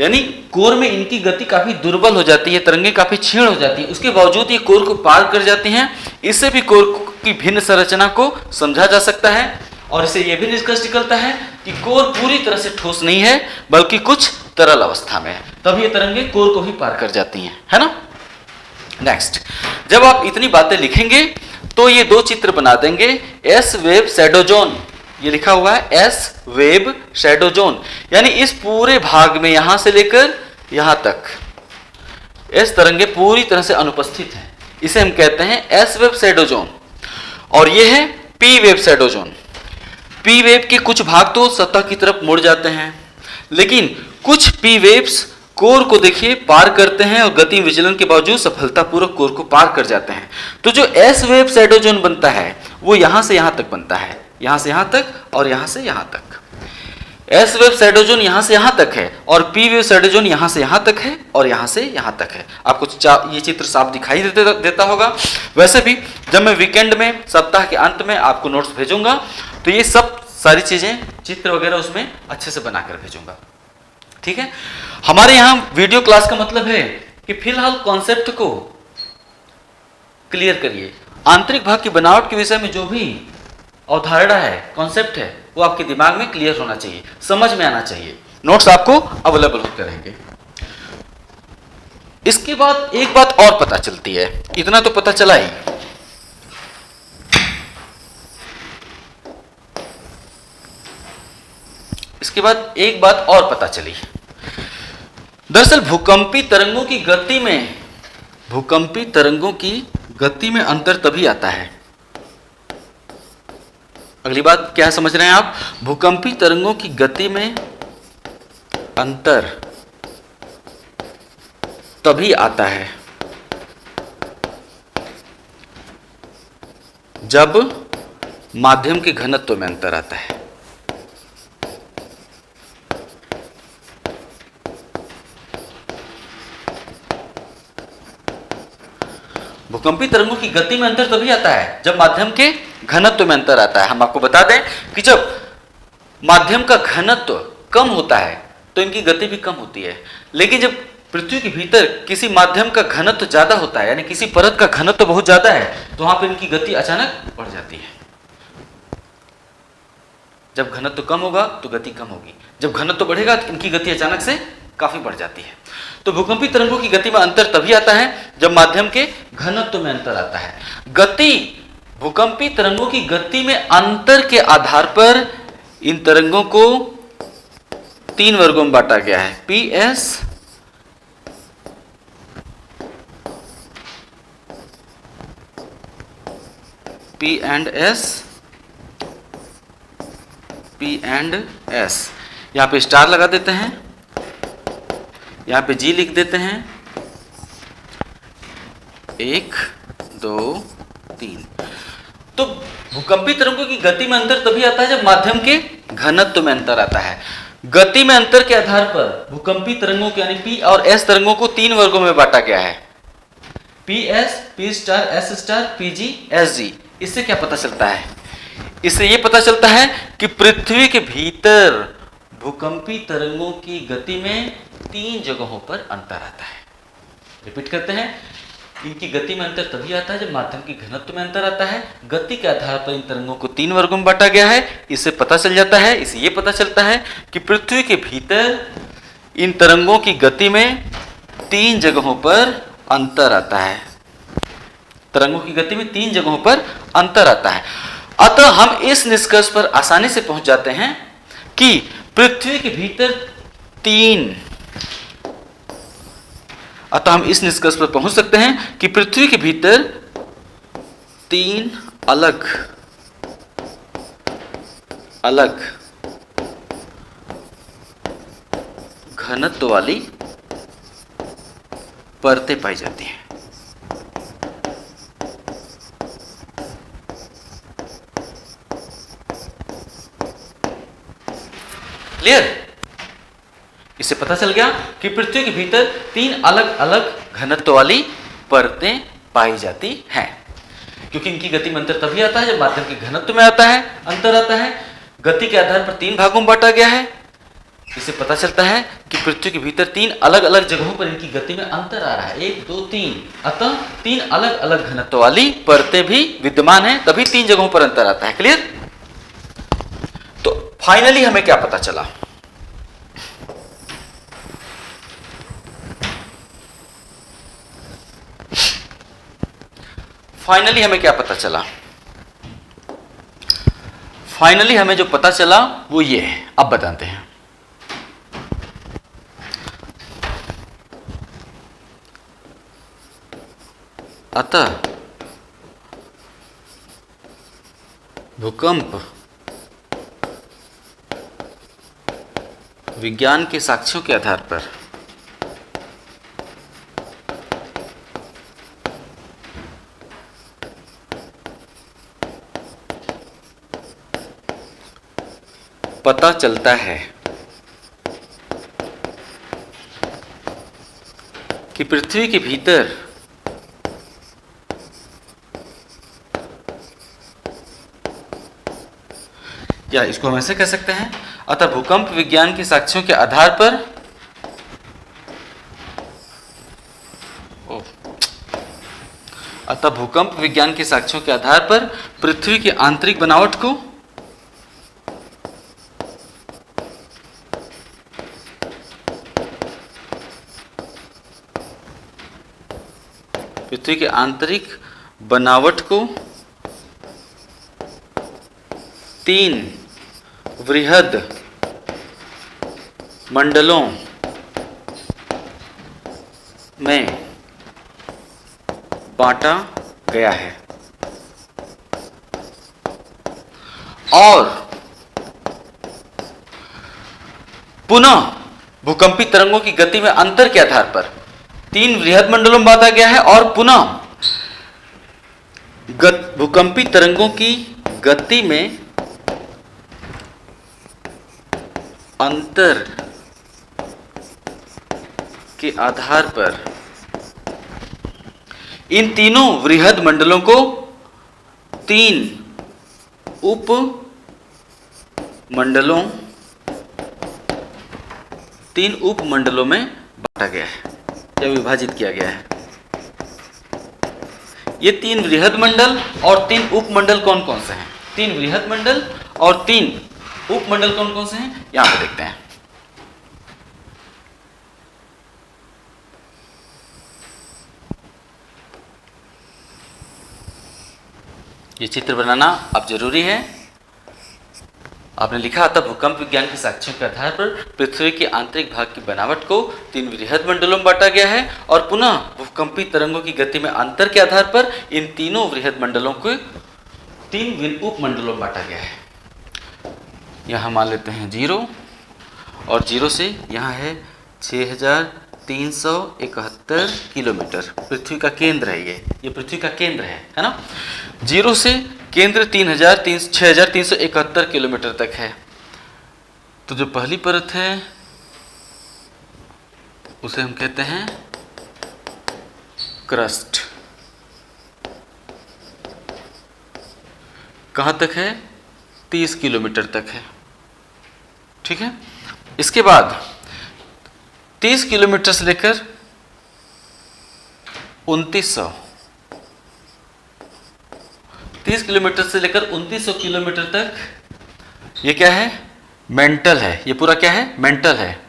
यानी कोर में इनकी गति काफी दुर्बल हो जाती है, तरंगे काफी क्षीण हो जाती है, उसके बावजूद ये कोर को पार कर जाती हैं। इससे भी कोर की भिन्न संरचना को समझा जा सकता है और इससे यह भी निष्कर्ष निकलता है कि कोर पूरी तरह से ठोस नहीं है बल्कि कुछ तरल अवस्था में है, तब ये तरंगे कोर को भी पार कर जाती हैं, है ना? नेक्स्ट, जब आप इतनी बातें लिखेंगे तो ये दो चित्र बना देंगे। एस वेव शैडो जोन, ये लिखा हुआ है एस वेव शैडो जोन, यानी इस पूरे भाग में यहां से लेकर यहां तक एस तरंगे पूरी तरह से अनुपस्थित हैं, इसे हम कहते हैं एस वेव शैडो जोन। और ये है P wave shadow zone. P wave के कुछ भाग तो सतह की तरफ मुड़ जाते हैं, लेकिन कुछ पी वेव्स कोर को देखिए पार करते हैं और गति विचलन के बावजूद सफलतापूर्वक कोर को पार कर जाते हैं। तो जो एस वेव शैडो जोन बनता है वो यहां से यहां तक बनता है, यहां से यहां तक और यहां से यहां तक। एस वेव शैडो जोन यहां से यहां तक है और पी वेव शैडो जोन यहां से यहां तक है और यहां से यहां तक है। आपको ये चित्र साफ दिखाई देता होगा। वैसे भी जब मैं वीकेंड में सप्ताह के अंत में आपको नोट्स भेजूंगा तो ये सब सारी चीजें चित्र वगैरह उसमें अच्छे से बनाकर भेजूंगा। ठीक है, हमारे यहां वीडियो क्लास का मतलब है कि फिलहाल कॉन्सेप्ट को क्लियर करिए। आंतरिक भाग की बनावट के विषय में जो भी अवधारणा है, कॉन्सेप्ट है, वो आपके दिमाग में क्लियर होना चाहिए, समझ में आना चाहिए। नोट्स आपको अवेलेबल होते रहेंगे। इसके बाद एक बात और पता चलती है, इतना तो पता चला ही, इसके बाद एक बात और पता चली। दरअसल भूकंपी तरंगों की गति में अंतर तभी आता है। अगली बात क्या समझ रहे हैं आप? भूकंपी तरंगों की गति में अंतर तभी आता है जब माध्यम के घनत्व में अंतर आता है। भूकंपी तरंगों की गति में अंतर तभी आता है जब माध्यम के घनत्व में अंतर आता है। हम आपको बता दें कि जब माध्यम का घनत्व कम होता है तो इनकी गति भी कम होती है, लेकिन जब पृथ्वी के भीतर किसी माध्यम का घनत्व ज्यादा होता है, यानी किसी परत का घनत्व बहुत ज्यादा है, तो वहां पर इनकी गति अचानक बढ़ जाती है। जब घनत्व कम होगा तो गति कम होगी, जब घनत्व बढ़ेगा तो इनकी गति अचानक से काफी बढ़ जाती है। तो भूकंपी तरंगों की गति में अंतर तभी आता है जब माध्यम के घनत्व में अंतर आता है। भूकंपी तरंगों की गति में अंतर के आधार पर इन तरंगों को 3 वर्गों में बांटा गया है, P S, P and S. यहां पे स्टार लगा देते हैं, यहां पे जी लिख देते हैं, 1 2 3। तो भूकंपी तरंगों की गति में अंतर तभी आता है जब माध्यम के घनत्व में अंतर आता है। गति में अंतर के आधार पर भूकंपी तरंगों के यानी पी और एस तरंगों को 3 वर्गों में बांटा गया है, P S, P star, S star, P G, S G. इससे क्या पता चलता है? इससे यह पता चलता है कि पृथ्वी के भीतर भूकंपी तरंगों की गति में 3 जगहों पर अंतर आता है। रिपीट करते हैं, इनकी गति में अंतर तभी आता है जब माध्यम की घनत्व में अंतर आता है। गति के आधार पर इन तरंगों को 3 वर्गों में बांटा गया है। इससे पता चल जाता है, इससे ये पता चलता है कि पृथ्वी के भीतर इन तरंगों की गति में 3 जगहों पर अंतर आता है। तरंगों की गति में 3 जगहों पर अंतर आता है। अतः हम इस निष्कर्ष पर आसानी से पहुंच जाते हैं कि पृथ्वी के भीतर 3 अतः हम इस निष्कर्ष पर पहुंच सकते हैं कि पृथ्वी के भीतर 3 अलग अलग घनत्व वाली परतें पाई जाती हैं। क्लियर? इससे पता चल गया कि पृथ्वी के भीतर 3 अलग अलग घनत्व वाली परतें पाई जाती हैं, क्योंकि इनकी गति में अंतर तभी आता है जब माध्यम के घनत्व में अंतर आता है। गति के आधार पर 3 भागों में बांटा गया है। इससे पता चलता है कि पृथ्वी के भीतर 3 अलग अलग जगहों पर इनकी गति में अंतर आ रहा है, 1 2 3। अतः 3 अलग अलग घनत्व वाली परतें भी विद्यमान है, तभी 3 जगहों पर अंतर आता है। क्लियर? तो फाइनली हमें क्या पता चला? फाइनली हमें क्या पता चला? फाइनली हमें जो पता चला वो ये है, अब बताते हैं। अतः भूकंप विज्ञान के साक्ष्यों के आधार पर पता चलता है कि पृथ्वी के भीतर या इसको हम ऐसे कह सकते हैं, अतः भूकंप विज्ञान के साक्ष्यों के आधार पर भूकंप विज्ञान के साक्ष्यों के आधार पर पृथ्वी की आंतरिक बनावट को तीन वृहद मंडलों में बांटा गया है और पुनः भूकंपी तरंगों की गति में अंतर के आधार पर 3 वृहद मंडलों में बांटा गया है और पुनः भूकंपी तरंगों की गति में अंतर के आधार पर इन तीनों वृहद मंडलों को 3 उप मंडलों में बांटा गया है या विभाजित किया गया है। ये 3 वृहद मंडल और 3 उपमंडल कौन कौन से हैं? 3 वृहद मंडल और 3 उपमंडल कौन कौन से हैं, यहां पे देखते हैं। ये चित्र बनाना अब जरूरी है। आपने लिखा था भूकंप विज्ञान के साक्ष्यों के आधार पर पृथ्वी के आंतरिक भाग की बनावट को 3 वृहद मंडलों में बांटा गया है और पुनः भूकंपी तरंगों की गति में अंतर के आधार पर इन तीनों वृहद मंडलों को 3 उपमंडलों में बांटा गया है। यहाँ मान लेते हैं 0 और 0 से यहाँ है 6371 किलोमीटर। पृथ्वी का केंद्र है ये पृथ्वी का केंद्र है ना। 0 से केंद्र 6371 किलोमीटर तक है। तो जो पहली परत है उसे हम कहते हैं क्रस्ट। कहाँ तक है? 30 किलोमीटर तक है, ठीक है। इसके बाद 30 किलोमीटर से लेकर 2900 30 किलोमीटर से लेकर 2900 किलोमीटर तक ये क्या है? मेंटल है। ये पूरा क्या है? मेंटल है।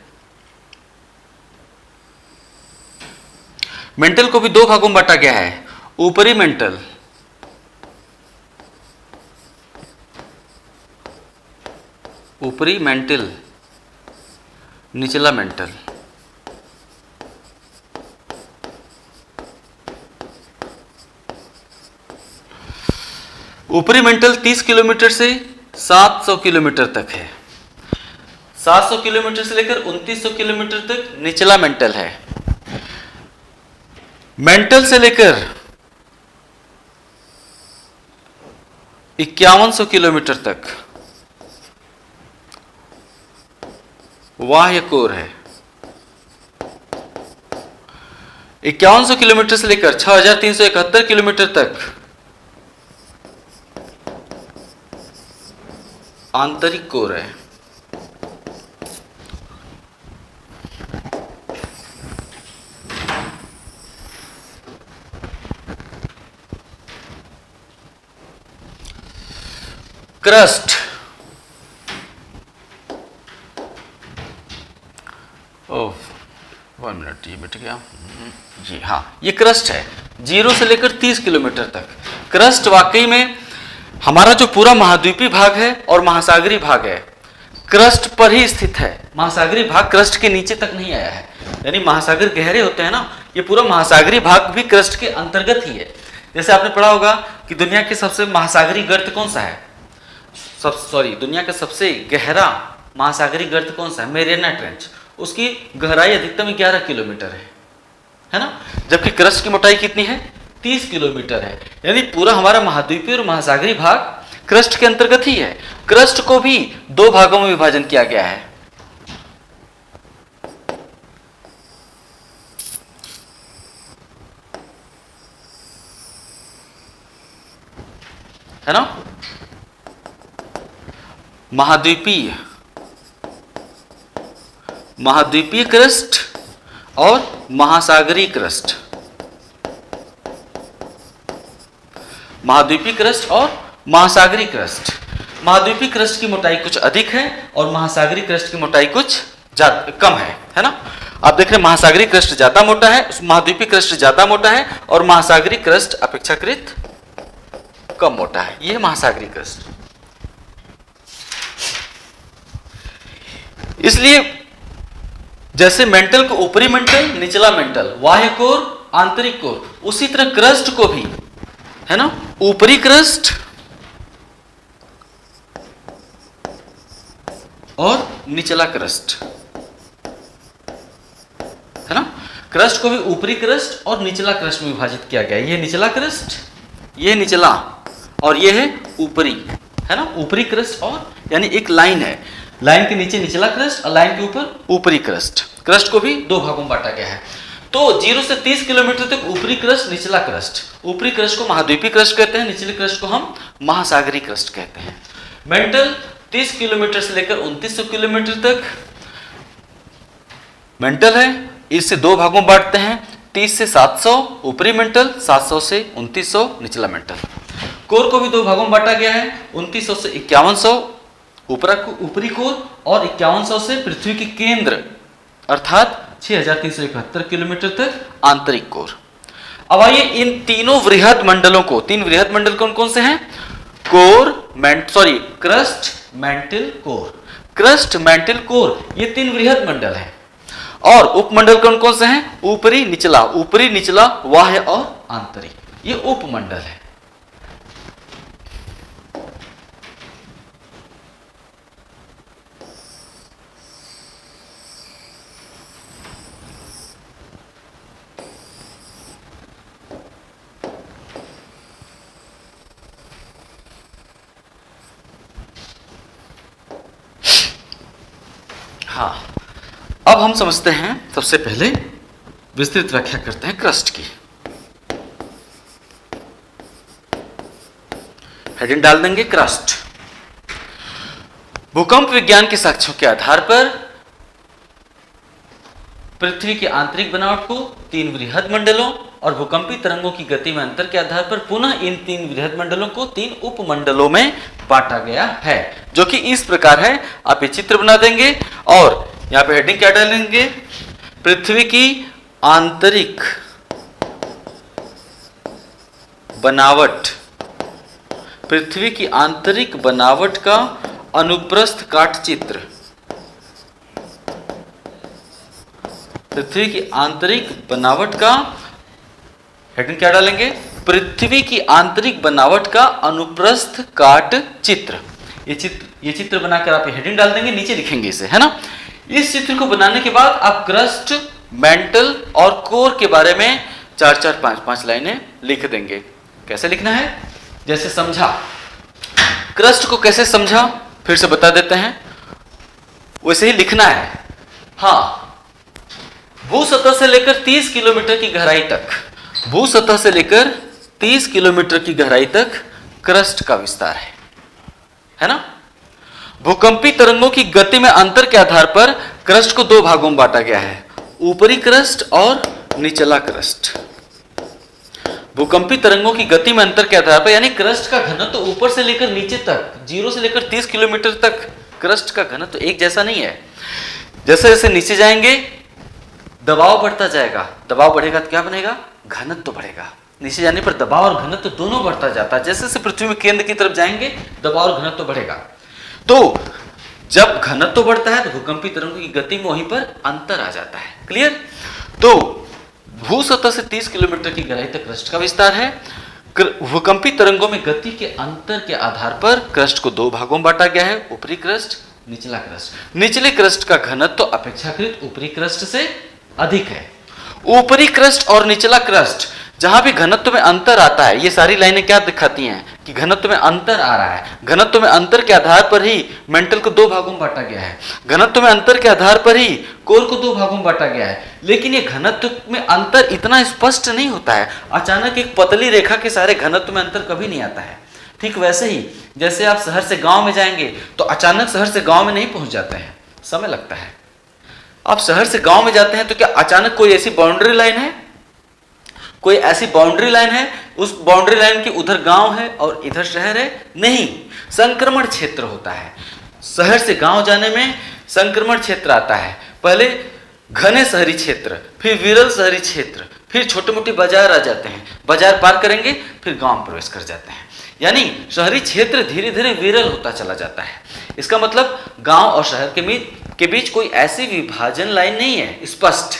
मेंटल को भी 2 भागों में बांटा गया है, ऊपरी मेंटल निचला मेंटल। ऊपरी मेंटल 30 किलोमीटर से 700 किलोमीटर तक है। 700 किलोमीटर से लेकर 2900 किलोमीटर तक निचला मेंटल है। मेंटल से लेकर 5100 किलोमीटर तक बाह्य कोर है। 5100 किलोमीटर से लेकर 6371 किलोमीटर तक आंतरिक कोर है। क्रस्ट ओह 1 मिनट, ये मिट गया जी। हाँ, ये क्रस्ट है 0 से लेकर 30 किलोमीटर तक। क्रस्ट वाकई में हमारा जो पूरा महाद्वीपीय भाग है और महासागरीय भाग है क्रस्ट पर ही स्थित है। महासागरीय भाग क्रस्ट के नीचे तक नहीं आया है, यानी महासागर गहरे होते हैं ना, ये पूरा महासागरीय भाग भी क्रस्ट के अंतर्गत ही है। जैसे आपने पढ़ा होगा कि दुनिया के सबसे महासागरीय गर्त कौन सा है? दुनिया का सबसे गहरा महासागरीय गर्त कौन सा है? Mariana trench. उसकी गहराई अधिकतम 11 किलोमीटर है ना, जबकि क्रस्ट की मोटाई कितनी है? 30 किलोमीटर है। यानी पूरा हमारा महाद्वीपीय और महासागरीय भाग क्रस्ट के अंतर्गत ही है। क्रस्ट को भी 2 भागों में विभाजन किया गया है। है ना, महाद्वीपीय महाद्वीपीय क्रस्ट और महासागरीय क्रस्ट, महाद्वीपीय क्रस्ट और महासागरीय क्रस्ट। महाद्वीपीय क्रस्ट की मोटाई कुछ अधिक है और महासागरीय क्रस्ट की मोटाई कुछ कम है ना। आप देख रहे हैं महासागरीय क्रस्ट ज्यादा मोटा है, महाद्वीपीय क्रस्ट ज्यादा मोटा है और महासागरीय क्रस्ट अपेक्षाकृत कम मोटा है। यह महासागरीय क्रस्ट। इसलिए जैसे मेंटल को ऊपरी मेंटल, निचला मेंटल, बाह्य कोर, आंतरिक कोर, उसी तरह क्रस्ट को भी, है ना, ऊपरी क्रस्ट और निचला क्रस्ट, है ना। क्रस्ट को भी ऊपरी क्रस्ट और निचला क्रस्ट में विभाजित किया गया है। ये निचला क्रस्ट, ये निचला और ये है ऊपरी, है ना। ऊपरी क्रस्ट और यानी एक लाइन है, लाइन के नीचे निचला क्रस्ट और लाइन के ऊपर ऊपरी क्रस्ट। क्रस्ट को भी दो भागों में बांटा गया है। तो 0 से 30 किलोमीटर तक ऊपरी क्रस्ट, निचला क्रस्ट। ऊपरी क्रस्ट को महाद्वीपीय क्रस्ट कहते हैं, निचले क्रस्ट को हम महासागरीय क्रस्ट कहते हैं। मेंटल 30 किलोमीटर से लेकर 2900 किलोमीटर तक मेंटल है। इससे दो भागों में बांटते हैं, 30 से 700 ऊपरी मेंटल, 700 से 2900 निचला मेंटल। कोर को भी दो भागों में बांटा गया है, 2900 से 5100 ऊपरी कोर और 5100 से पृथ्वी के केंद्र अर्थात 6371 किलोमीटर तक आंतरिक कोर। अब आइए इन तीनों वृहद मंडलों को, तीन वृहद मंडल कौन कौन से हैं? Crust, mental, core. Crust, mental, core, ये तीन वृहद मंडल हैं। और उपमंडल कौन कौन से हैं? ऊपरी, निचला, ऊपरी, निचला, बाह्य और आंतरिक, ये उपमंडल है। हाँ, अब हम समझते हैं, सबसे पहले विस्तृत व्याख्या करते हैं क्रस्ट की। हेडिंग डाल देंगे क्रस्ट। भूकंप विज्ञान के साक्ष्यों के आधार पर पृथ्वी की आंतरिक बनावट को तीन वृहद मंडलों और भूकंपी तरंगों की गति में अंतर के आधार पर पुनः इन तीन वृहद मंडलों को तीन उपमंडलों में बांटा गया है, जो कि इस प्रकार है। आप ये चित्र बना देंगे और यहां पे हेडिंग क्या डालेंगे? पृथ्वी की आंतरिक बनावट, पृथ्वी की आंतरिक बनावट का अनुप्रस्थ काट चित्र। पृथ्वी की आंतरिक बनावट का, हेडिंग क्या डालेंगे? पृथ्वी की आंतरिक बनावट का अनुप्रस्थ काट चित्र। ये चित्र बनाकर आप हेडिंग डाल देंगे, नीचे लिखेंगे इसे, है ना। इस चित्र को बनाने के बाद आप क्रस्ट, मेंटल और कोर के बारे में 4-4, 5-5 लाइनें लिख देंगे। कैसे लिखना है? जैसे समझा, क्रस्ट को कैसे समझा फिर से बता देते हैं, वैसे ही लिखना है। हाँ, भू सतह से लेकर 30 किलोमीटर की गहराई तक, भू सतह से लेकर 30 किलोमीटर की गहराई तक क्रस्ट का विस्तार है ना। भूकंपी तरंगों की गति में अंतर के आधार पर क्रस्ट को दो भागों में बांटा गया है, ऊपरी क्रस्ट और निचला क्रस्ट। भूकंपी तरंगों की गति में अंतर के आधार पर, यानी क्रस्ट का घनत्व तो ऊपर से लेकर नीचे तक, 0 से लेकर 30 किलोमीटर तक क्रस्ट का घनत्व तो एक जैसा नहीं है। जैसे जैसे नीचे जाएंगे दबाव बढ़ता जाएगा, दबाव बढ़ेगा तो क्या बनेगा? घनत्व तो बढ़ेगा। नीचे जाने पर दबाव और घनत्व दोनों बढ़ता जाता है। जैसे जैसे पृथ्वी में केंद्र की तरफ जाएंगे दबाव और घनत्व बढ़ेगा। तो जब घनत्व बढ़ता है तो भूकंपी तरंगों की गति में वहीं पर अंतर आ जाता है। क्लियर? तो भू सतह से 30 किलोमीटर की गहराई तक क्रस्ट का विस्तार है। भूकंपी तरंगों में गति के अंतर के आधार पर क्रस्ट को दो भागों में बांटा गया है, ऊपरी क्रस्ट, निचला क्रस्ट। निचले क्रस्ट का घनत्व अपेक्षाकृत ऊपरी क्रस्ट से अधिक है। ऊपरी क्रस्ट और निचला क्रस्ट जहां भी घनत्व में अंतर आता है, ये सारी लाइनें क्या दिखाती हैं कि घनत्व में अंतर आ रहा है। घनत्व में अंतर के आधार पर ही मेंटल को दो भागों में बांटा गया है, घनत्व में अंतर के आधार पर ही कोर को दो भागों में बांटा गया है। लेकिन ये घनत्व में अंतर इतना स्पष्ट नहीं होता है। अचानक एक पतली रेखा के सारे घनत्व में अंतर कभी नहीं आता है। ठीक वैसे ही जैसे आप शहर से गांव में जाएंगे तो अचानक शहर से गांव में नहीं पहुंच जाते हैं, समय लगता है। आप शहर से गांव में जाते हैं तो क्या अचानक कोई ऐसी बाउंड्री लाइन है, कोई ऐसी बाउंड्री लाइन है, उस बाउंड्री लाइन के उधर गांव है और इधर शहर है? नहीं, संक्रमण क्षेत्र होता है। शहर से गांव जाने में संक्रमण क्षेत्र आता है। पहले घने शहरी क्षेत्र, फिर विरल शहरी क्षेत्र, फिर छोटे मोटे बाजार आ जाते हैं, बाजार पार करेंगे फिर गांव प्रवेश कर जाते हैं। यानी शहरी क्षेत्र धीरे धीरे विरल होता चला जाता है। इसका मतलब गांव और शहर के बीच कोई ऐसी विभाजन लाइन नहीं है स्पष्ट।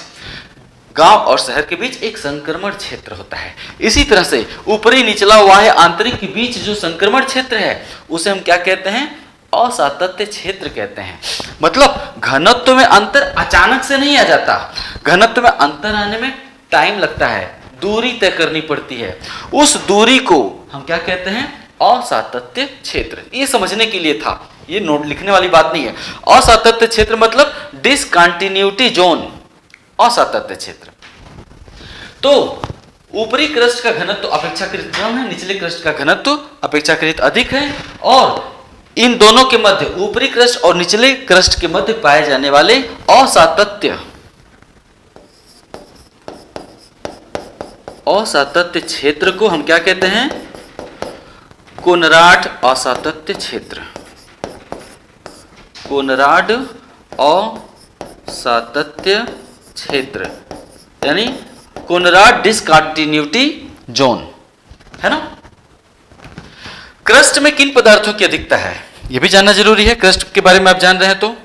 गांव और शहर के बीच एक संक्रमण क्षेत्र होता है। इसी तरह से ऊपरी निचला बाह्य आंतरिक के बीच जो संक्रमण क्षेत्र है उसे हम क्या कहते हैं? असातत्य क्षेत्र कहते हैं। मतलब घनत्व में अंतर अचानक से नहीं आ जाता, घनत्व में अंतर आने में टाइम लगता है, दूरी तय करनी पड़ती है। उस दूरी को हम क्या कहते हैं? असातत्य क्षेत्र। ये समझने के लिए था, ये नोट लिखने वाली बात नहीं है। असातत्य क्षेत्र मतलब डिसकंटिन्यूटी जोन, असातत्य क्षेत्र। तो ऊपरी क्रस्ट का घनत्व अपेक्षाकृत कम है, निचले क्रस्ट का घनत्व अपेक्षाकृत अधिक है, और इन दोनों के मध्य, ऊपरी क्रस्ट और निचले क्रस्ट के मध्य पाए जाने वाले असातत्य क्षेत्र को हम क्या कहते हैं? कोनराड असातत्य क्षेत्र। कोनराड असातत्य क्षेत्र यानी कोनराड डिसकंटिन्यूटी जोन, है ना। क्रस्ट में किन पदार्थों की अधिकता है यह भी जानना जरूरी है। क्रस्ट के बारे में आप जान रहे हैं तो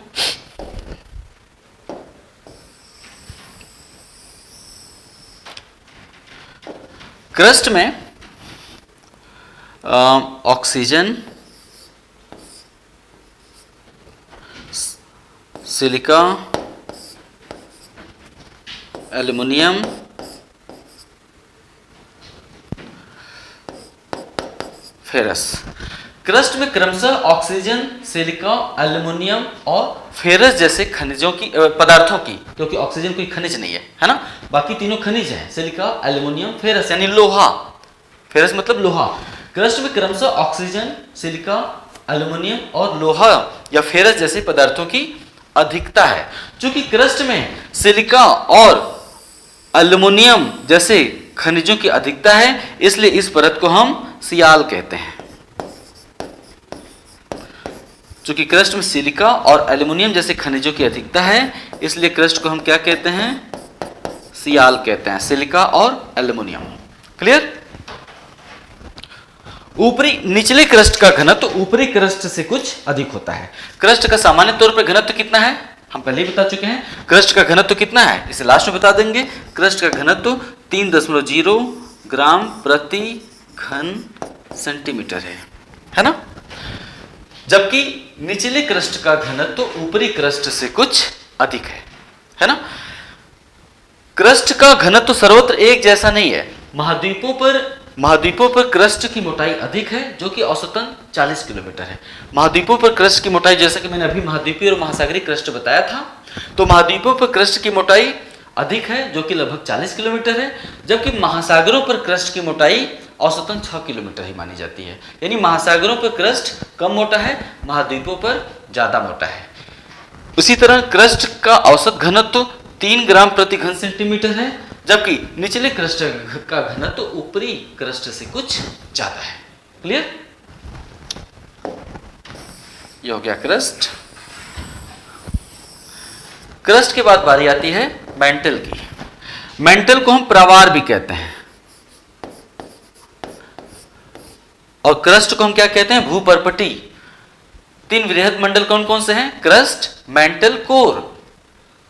क्रस्ट में oxygen, silica, aluminium, ferrous. Crust में क्रमशः ऑक्सीजन, सिलिका, एल्युमिनियम और फेरस जैसे खनिजों की पदार्थों की, क्योंकि ऑक्सीजन कोई खनिज नहीं है ना, बाकी तीनों खनिज हैं, सिलिका, एल्युमिनियम, फेरस यानी लोहा। फेरस मतलब लोहा। क्रस्ट में क्रमशः ऑक्सीजन, सिलिका, एल्युमिनियम और लोहा या फेरस जैसे पदार्थों की अधिकता है। चूंकि क्रस्ट में सिलिका और एल्युमिनियम जैसे खनिजों की अधिकता है, इसलिए इस परत को हम सियाल कहते हैं। चूंकि क्रस्ट में सिलिका और एल्युमिनियम जैसे खनिजों की अधिकता है, इसलिए क्रस्ट को हम क्या कहते हैं? सियाल कहते हैं, सिलिका और एल्युमिनियम। क्लियर? ऊपरी निचले क्रस्ट का घनत्व ऊपरी क्रस्ट से कुछ अधिक होता है। क्रस्ट का सामान्य तौर पर घनत्व कितना है हम पहले ही बता चुके हैं। क्रस्ट का घनत्व कितना है इसे लास्ट में बता देंगे। क्रस्ट का घनत्व 3.0 ग्राम प्रति घन सेंटीमीटर है ना। जबकि निचले क्रस्ट का घनत्व ऊपरी क्रस्ट से कुछ अधिक है ना। क्रस्ट का घनत्व सर्वत्र एक जैसा नहीं है। महाद्वीपों पर क्रस्ट की मोटाई अधिक है, जो कि औसतन 40 किलोमीटर है। महाद्वीपों पर क्रस्ट की मोटाई, जैसा कि मैंने अभी महाद्वीपीय और महासागरीय क्रस्ट बताया था, तो महाद्वीपों पर क्रस्ट की मोटाई अधिक है जो कि लगभग 40 किलोमीटर है, जबकि महासागरों पर क्रस्ट की मोटाई औसतन 6 किलोमीटर ही मानी जाती है। यानी महासागरों पर क्रस्ट कम मोटा है, महाद्वीपों पर ज्यादा मोटा है। उसी तरह क्रस्ट का औसत घनत्व 3 ग्राम प्रति घन सेंटीमीटर है, जबकि निचले क्रस्ट का घनत्व ऊपरी क्रस्ट से कुछ ज्यादा है। क्लियर? ये हो गया क्रस्ट। क्रस्ट के बाद बारी आती है मेंटल की। मेंटल को हम प्रावार भी कहते हैं, और क्रस्ट को हम क्या कहते हैं? भूपर्पटी। 3 वृहद मंडल कौन कौन से हैं? Crust, mental, core.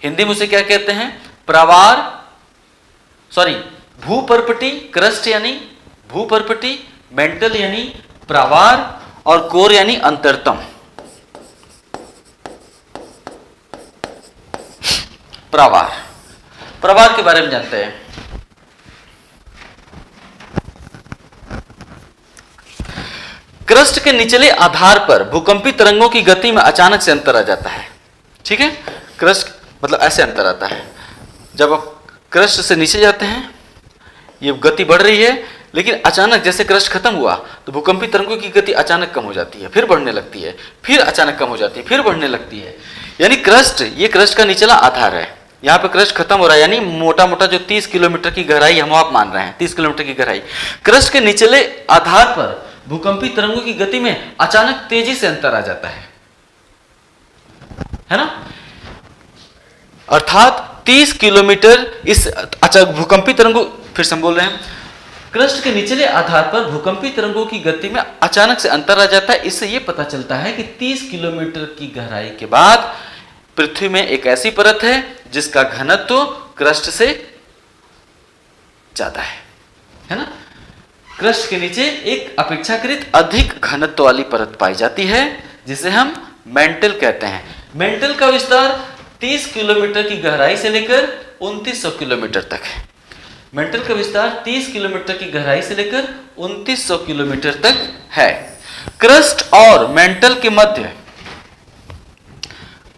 हिंदी में उसे क्या कहते हैं? प्रावार, भूपर्पटी। क्रस्ट यानी भूपर्पटी, मेंटल यानी प्रावार, और कोर यानी अंतरतम। प्रावार के बारे में जानते हैं। क्रस्ट के निचले आधार पर भूकंपी तरंगों की गति में अचानक से अंतर आ जाता है। ठीक है, क्रस्ट मतलब ऐसे अंतर आता है। जब आप क्रस्ट से नीचे जाते हैं, ये गति बढ़ रही है, लेकिन अचानक जैसे क्रस्ट खत्म हुआ तो भूकंपी तरंगों की गति अचानक कम हो जाती है, फिर बढ़ने लगती है, फिर अचानक कम हो जाती है, फिर बढ़ने लगती है। यानी क्रस्ट, ये क्रस्ट का निचला आधार है, यहाँ पे क्रस्ट खत्म हो रहा है, यानी मोटा मोटा जो 30 किलोमीटर की गहराई हम आप मान रहे हैं, 30 किलोमीटर की गहराई, क्रस्ट के निचले आधार पर भूकंपी तरंगों की गति में अचानक तेजी से अंतर आ जाता है ना। अर्थात 30 किलोमीटर इस भूकंपी तरंगों, फिर से हम बोल रहे हैं, क्रस्ट के निचले आधार पर भूकंपी तरंगों की गति में अचानक से अंतर आ जाता है। इससे यह पता चलता है कि 30 किलोमीटर की गहराई के बाद पृथ्वी में एक ऐसी परत है जिसका घनत्व क्रस्ट से ज्यादा है ना। क्रस्ट के नीचे एक अपेक्षाकृत अधिक घनत्व वाली परत पाई जाती है जिसे हम मेंटल कहते हैं। मेंटल का विस्तार 30 किलोमीटर की गहराई से लेकर 2900 किलोमीटर तक है। मेंटल का विस्तार 30 किलोमीटर की गहराई से लेकर 2900 किलोमीटर तक है। क्रस्ट और मेंटल के मध्य,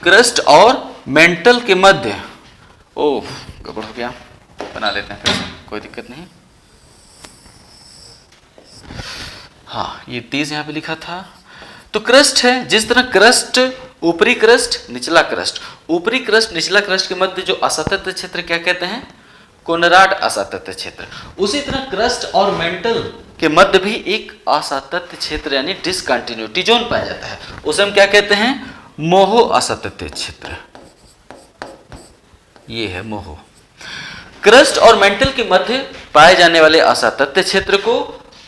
क्रस्ट और मेंटल के मध्य, ओह गड़बड़ हो गया, बना लेते हैं फिर से, कोई दिक्कत नहीं। हाँ, ये 30 यहां पे लिखा था। तो क्रस्ट है, जिस तरह क्रस्ट, ऊपरी क्रस्ट, निचला क्रस्ट, ऊपरी क्रस्ट निचला क्रस्ट के मध्य जो असातत्य क्षेत्र क्या कहते हैं, कोनराड असातत्य क्षेत्र। उसी तरह क्रस्ट और मेंटल के मध्य भी एक असातत्य क्षेत्र यानी डिसकंटिन्यूटी जोन पाया जाता है, उसे हम क्या कहते हैं, मोहो असातत्य क्षेत्र। ये है मोहो। क्रस्ट और मेंटल के मध्य पाए जाने वाले असातत्य क्षेत्र को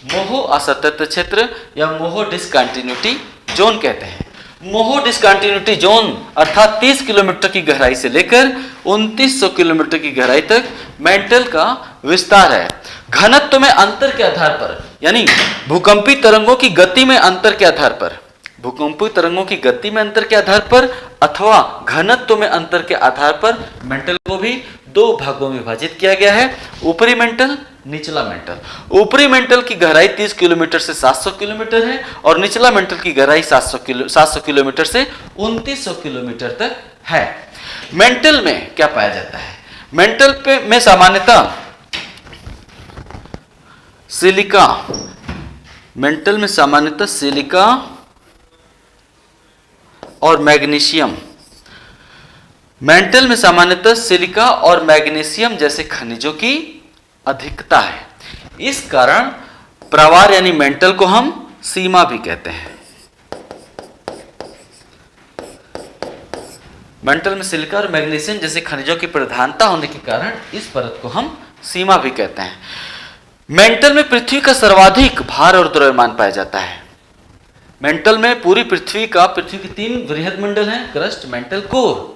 मोहो असातत्य क्षेत्र या मोहो डिसकंटिन्यूटी जोन कहते हैं। मोहो डिसकंटिन्यूटी जोन अर्थात 30 किलोमीटर की गहराई से लेकर 2900 किलोमीटर की गहराई तक मेंटल का विस्तार है। घनत्व में अंतर के आधार पर, यानी भूकंपी तरंगों की गति में अंतर के आधार पर, भूकंपी तरंगों की गति में अंतर के आधार पर अथवा घनत्व में अंतर के आधार पर मेंटल को भी दो भागों में विभाजित किया गया है, ऊपरी मेंटल, निचला मेंटल। ऊपरी मेंटल की गहराई 30 किलोमीटर से 700 किलोमीटर है और निचला मेंटल की गहराई 700 किलोमीटर से 2900 किलोमीटर तक है। मेंटल में क्या पाया जाता है, मेंटल पे में सामान्यतः सिलिका, मेंटल में सामान्यतः सिलिका और मैग्नीशियम, मेंटल में सामान्यतः सिलिका और मैग्नीशियम जैसे खनिजों की अधिकता है। इस कारण प्रवार यानी मेंटल को हम सीमा भी कहते हैं। मेंटल में सिलिका और मैग्नीशियम जैसे खनिजों की प्रधानता होने के कारण इस परत को हम सीमा भी कहते हैं। मेंटल में पृथ्वी का सर्वाधिक भार और द्रव्यमान पाया जाता है। मेंटल में पूरी पृथ्वी के 3 वृहद मंडल हैं, क्रस्ट, मेंटल, कोर।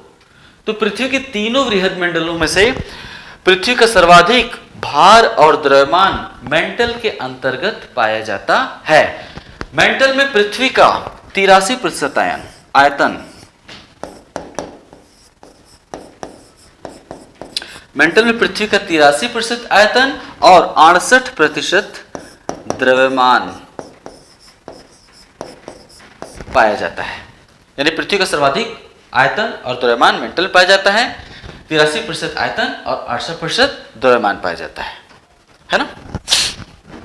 तो पृथ्वी के तीनों वृहद मंडलों में से पृथ्वी का सर्वाधिक भार और द्रव्यमान मेंटल के अंतर्गत पाया जाता है। मेंटल में पृथ्वी का 83% आयतन, मेंटल में पृथ्वी का 83% आयतन और 68% द्रव्यमान पाया जाता है। यानी पृथ्वी का सर्वाधिक आयतन और द्रव्यमान मेंटल पाया जाता है, 83% आयतन और 68% द्रव्यमान पाया जाता है ना।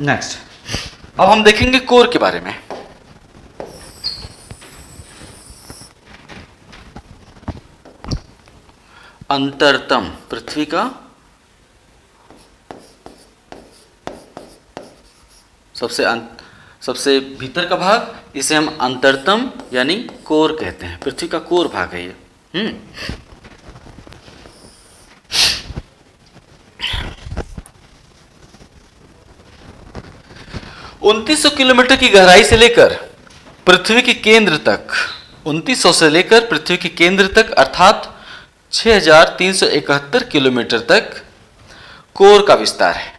नेक्स्ट, अब हम देखेंगे कोर के बारे में। अंतरतम, पृथ्वी का सबसे भीतर का भाग, इसे हम अंतरतम यानी कोर कहते हैं। पृथ्वी का कोर भाग है ये। 2900 किलोमीटर की गहराई से लेकर पृथ्वी के केंद्र तक, 2900 से लेकर पृथ्वी के केंद्र तक अर्थात 6371 किलोमीटर तक कोर का विस्तार है।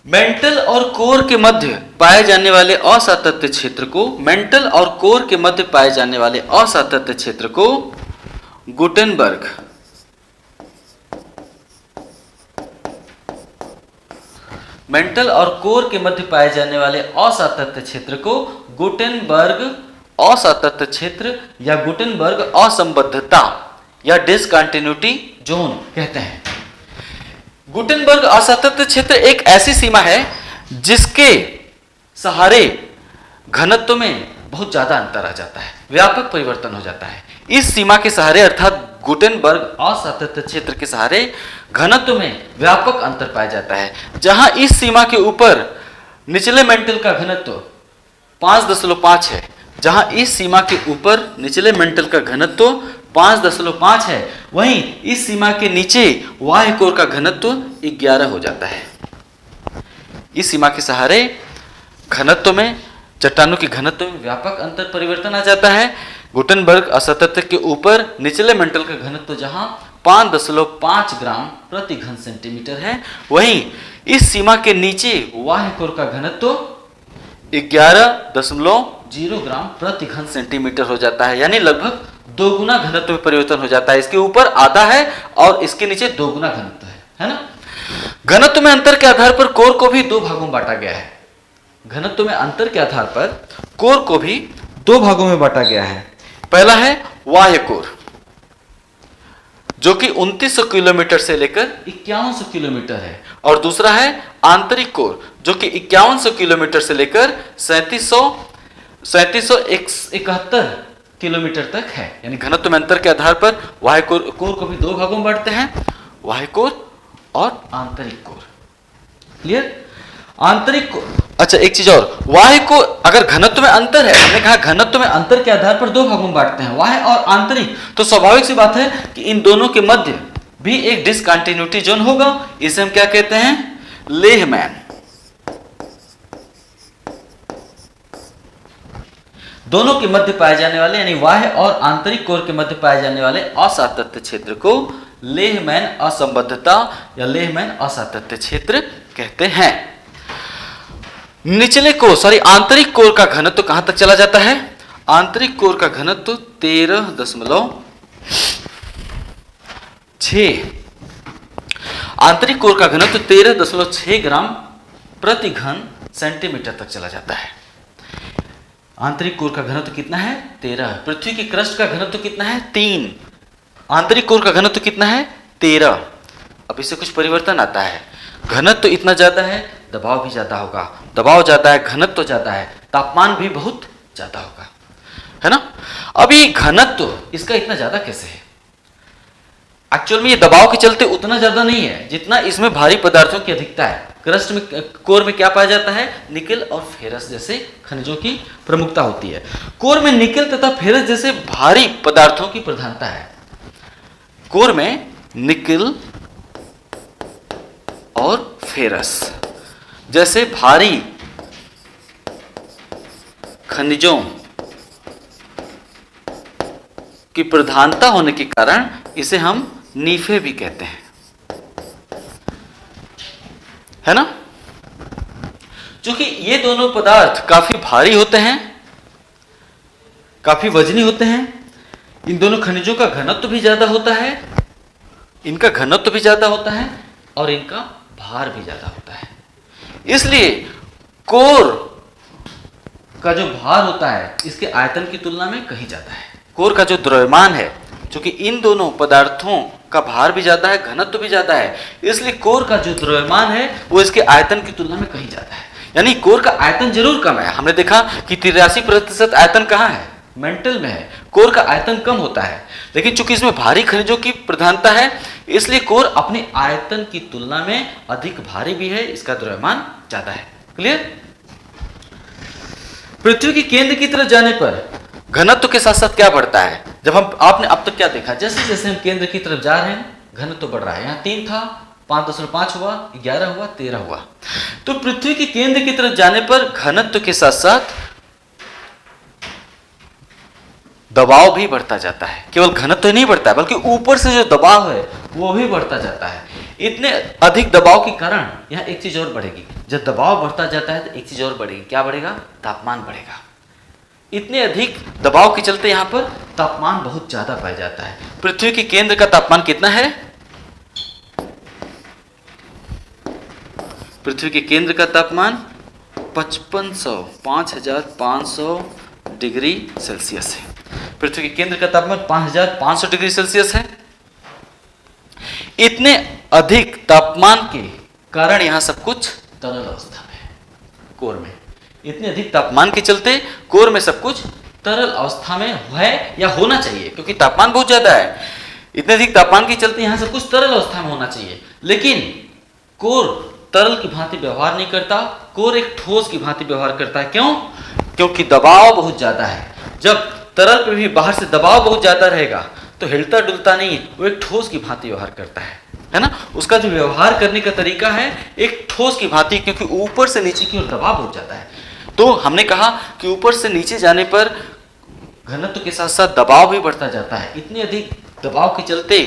मेंटल और कोर के मध्य पाए जाने वाले असातत्य क्षेत्र को, मेंटल और कोर के मध्य पाए जाने वाले असातत्य क्षेत्र को गुटेनबर्ग, मेंटल और कोर के मध्य पाए जाने वाले असातत्य क्षेत्र को गुटेनबर्ग असातत्य क्षेत्र या गुटेनबर्ग असंबद्धता या डिसकंटिन्यूटी जोन कहते हैं। गुटेनबर्ग असातत्य क्षेत्र एक ऐसी सीमा है जिसके सहारे घनत्व में बहुत ज्यादा अंतर आ जाता है, व्यापक परिवर्तन हो जाता है। इस सीमा के सहारे अर्थात गुटेनबर्ग असातत्य क्षेत्र के सहारे घनत्व में व्यापक अंतर पाया जाता है। जहां इस सीमा के ऊपर निचले मेंटल का घनत्व 5.5 है, जहां इस सीमा के ऊपर निचले मेंटल का घनत्व 5.5 है, वहीं इस सीमा के नीचे बाह्य कोर का घनत्व 11 हो जाता है। इस सीमा के सहारे घनत्व में, चट्टानों के घनत्व में व्यापक अंतर परिवर्तन आ जाता है। गुटेनबर्ग असातत्य के ऊपर निचले मेंटल का घनत्व जहां 5.5 ग्राम प्रति घन सेंटीमीटर है, वहीं इस सीमा के नीचे बाह्य कोर का घनत्व 11.0 ग्राम प्रति घन सेंटीमीटर हो जाता है, यानी लगभग 2 गुना घनत्व में परिवर्तन हो जाता है। इसके ऊपर आधा है और इसके नीचे 2 गुना घनत्व है ना। घनत्व में अंतर के आधार पर कोर को भी 2 भागों में बांटा गया है। घनत्व में अंतर के आधार पर कोर को भी 2 भागों में बांटा गया है। पहला है बाह्य कोर, जो कि 2900 किलोमीटर से लेकर 5100 किलोमीटर है, और दूसरा है आंतरिक कोर, जो कि 5100 किलोमीटर से लेकर 3771 किलोमीटर तक है। यानी घनत्व में अंतर के आधार पर बाह्य कोर को भी 2 भागों में बांटते हैं, बाह्य कोर और आंतरिक कोर। क्लियर? आंतरिक कोर, अच्छा एक चीज और, बाह्य को अगर घनत्व में अंतर है, हमने कहा घनत्व में अंतर के आधार पर 2 भागों में बांटते हैं, बाह्य और आंतरिक, तो स्वाभाविक सी बात है कि इन दोनों के मध्य भी एक डिसकंटिन्यूटी जोन होगा। इसे हम क्या कहते हैं? लेहमैन। दोनों के मध्य पाए जाने वाले, यानी बाह्य और आंतरिक कोर के मध्य पाए जाने वाले असातत्य क्षेत्र को लेहमैन असंबद्धता या लेहमैन असातत्य क्षेत्र कहते हैं। निचले कोर आंतरिक कोर का घनत्व कहां तक चला जाता है? आंतरिक कोर का घनत्व 13.6, आंतरिक कोर का घनत्व 13.6 ग्राम प्रति घन सेंटीमीटर तक चला जाता है। आंतरिक कोर का घनत्व कितना है? 13। पृथ्वी की क्रस्ट का घनत्व कितना है? 3। आंतरिक कोर का घनत्व कितना है? 13। अब इससे कुछ परिवर्तन आता है। घनत्व इतना ज्यादा है, दबाव भी ज्यादा होगा, दबाव ज्यादा है, घनत्व ज्यादा है, तापमान भी बहुत ज्यादा होगा, है ना। अब ये घनत्व इसका इतना ज्यादा कैसे है? एक्चुअल में ये दबाव के चलते उतना ज्यादा नहीं है जितना इसमें भारी पदार्थों की अधिकता है। क्रस्ट में, कोर में क्या पाया जाता है? निकेल और फेरस जैसे खनिजों की प्रमुखता होती है। कोर में निकेल तथा फेरस जैसे भारी पदार्थों की प्रधानता है। कोर में निकेल और फेरस जैसे भारी खनिजों की प्रधानता होने के कारण इसे हम नीफे भी कहते हैं, है ना। क्योंकि ये दोनों पदार्थ काफी भारी होते हैं, काफी वजनी होते हैं। इन दोनों खनिजों का घनत्व भी ज्यादा होता है, इनका घनत्व भी ज्यादा होता है और इनका भार भी ज्यादा होता है। इसलिए कोर का जो भार होता है इसके आयतन की तुलना में कहीं ज्यादा है। कोर का जो द्रव्यमान है, क्योंकि इन दोनों पदार्थों का भार भी ज्यादा है, घनत्व भी ज्यादा है, इसलिए कोर का जो द्रव्यमान है वो इसके आयतन की तुलना में कहीं ज्यादा है। यानी कोर का आयतन जरूर कम है। हमने देखा कि 83% आयतन कहाँ है? मेंटल में है। कोर का आयतन कम होता है, लेकिन चूंकि इसमें भारी खनिजों की प्रधानता है, इसलिए कोर अपने आयतन की तुलना में अधिक भारी भी है, इसका द्रव्यमान ज्यादा है। क्लियर? पृथ्वी के केंद्र की तरफ जाने पर घनत्व के साथ साथ क्या बढ़ता है? जब आपने अब तक क्या देखा? जैसे जैसे हम केंद्र की तरफ जा रहे हैं घनत्व बढ़ रहा है। यहाँ 3 था, 5.5 हुआ, 11 हुआ, 13 हुआ। तो पृथ्वी के केंद्र की तरफ जाने पर घनत्व के साथ साथ दबाव भी बढ़ता जाता है। केवल घनत्व नहीं बढ़ता है, बल्कि ऊपर से जो दबाव है वो भी बढ़ता जाता है। इतने अधिक दबाव के कारण यहाँ एक चीज और बढ़ेगी। जब दबाव बढ़ता जाता है तो एक चीज और बढ़ेगी। क्या बढ़ेगा? तापमान बढ़ेगा। इतने अधिक दबाव के चलते यहाँ पर तापमान बहुत ज्यादा पाया जाता है। पृथ्वी के केंद्र का तापमान कितना है? पृथ्वी के केंद्र का तापमान 5500 डिग्री सेल्सियस है। पृथ्वी के केंद्र का तापमान 5500 डिग्री सेल्सियस है। इतने अधिक तापमान के कारण यहाँ सब कुछ तरल अवस्था में है, कोर में। इतने अधिक तापमान के चलते कोर में सब कुछ तरल अवस्था में है या होना चाहिए, क्योंकि तापमान बहुत ज्यादा है। इतने अधिक तापमान के चलते यहाँ सब कुछ तरल अवस्था में होना चाहिए, लेकिन कोर तरल की भांति व्यवहार नहीं करता, कोर एक ठोस की भांति व्यवहार करता है। क्यों? क्योंकि दबाव बहुत ज्यादा है। जब तरल पर भी बाहर से दबाव बहुत ज्यादा रहेगा तो हिलता डुलता नहीं है, वो एक ठोस की भांति व्यवहार करता है ना। उसका जो व्यवहार करने का तरीका है एक ठोस की भांति, क्योंकि ऊपर से नीचे की ओर दबाव बहुत ज्यादा है। तो हमने कहा कि ऊपर से नीचे जाने पर घनत्व के साथ साथ दबाव भी बढ़ता जाता है। इतने अधिक दबाव के चलते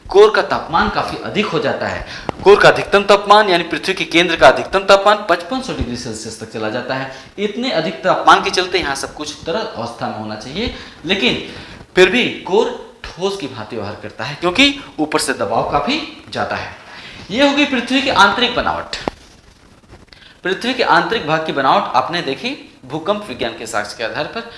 कोर का तापमान काफी अधिक हो जाता है। कोर का अधिकतम तापमान यानी पृथ्वी के केंद्र का अधिकतम तापमान 5500 डिग्री सेल्सियस तक चला जाता है। इतने अधिक तापमान के चलते यहाँ सब कुछ तरल अवस्था में होना चाहिए, लेकिन फिर भी कोर ठोस की भांति व्यवहार करता है, क्योंकि ऊपर से दबाव काफी ज्यादा है। ये होगी पृथ्वी की आंतरिक बनावट। पृथ्वी के आंतरिक भाग की बनावट आपने देखी भूकंप विज्ञान के साक्ष्य के आधार पर।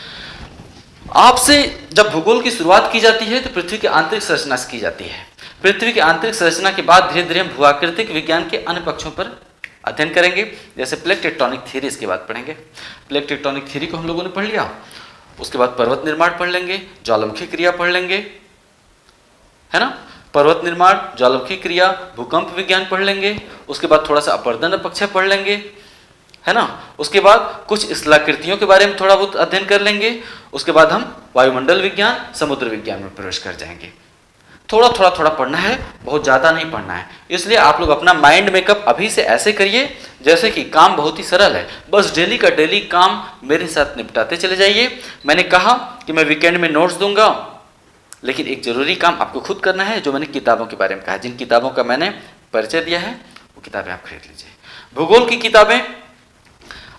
आपसे जब भूगोल की शुरुआत की जाती है तो पृथ्वी की आंतरिक संरचना से की जाती है। पृथ्वी की आंतरिक संरचना के बाद धीरे धीरे हम भूआकृतिक विज्ञान के अन्य पक्षों पर अध्ययन करेंगे, जैसे प्लेट टेक्टोनिक थ्योरी इसके बाद पढ़ेंगे। प्लेट टेक्टोनिक थ्योरी को हम लोगों ने पढ़ लिया, उसके बाद पर्वत निर्माण पढ़ लेंगे, ज्वालामुखी क्रिया पढ़ लेंगे, है ना। पर्वत निर्माण, ज्वालामुखी क्रिया, भूकंप विज्ञान पढ़ लेंगे, उसके बाद थोड़ा सा अपरदन अपक्षय पढ़ लेंगे, है ना। उसके बाद कुछ स्थलाकृतियों के बारे में थोड़ा बहुत अध्ययन कर लेंगे। उसके बाद हम वायुमंडल विज्ञान, समुद्र विज्ञान में प्रवेश कर जाएंगे। थोड़ा पढ़ना है, बहुत ज़्यादा नहीं पढ़ना है। इसलिए आप लोग अपना माइंड मेकअप अभी से ऐसे करिए जैसे कि काम बहुत ही सरल है, बस डेली का डेली काम मेरे साथ निपटाते चले जाइए। मैंने कहा कि मैं वीकेंड में नोट्स दूंगा, लेकिन एक जरूरी काम आपको खुद करना है, जो मैंने किताबों के बारे में कहा। जिन किताबों का मैंने परिचय दिया है वो किताबें आप खरीद लीजिए। भूगोल की किताबें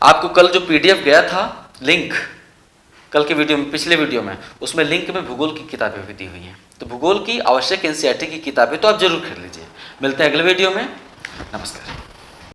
आपको कल जो PDF गया था लिंक, कल के वीडियो में, पिछले वीडियो में, उसमें लिंक में भूगोल की किताबें भी दी हुई हैं। तो भूगोल की आवश्यक NCERT की किताबें तो आप जरूर खरीद लीजिए। मिलते हैं अगले वीडियो में। नमस्कार।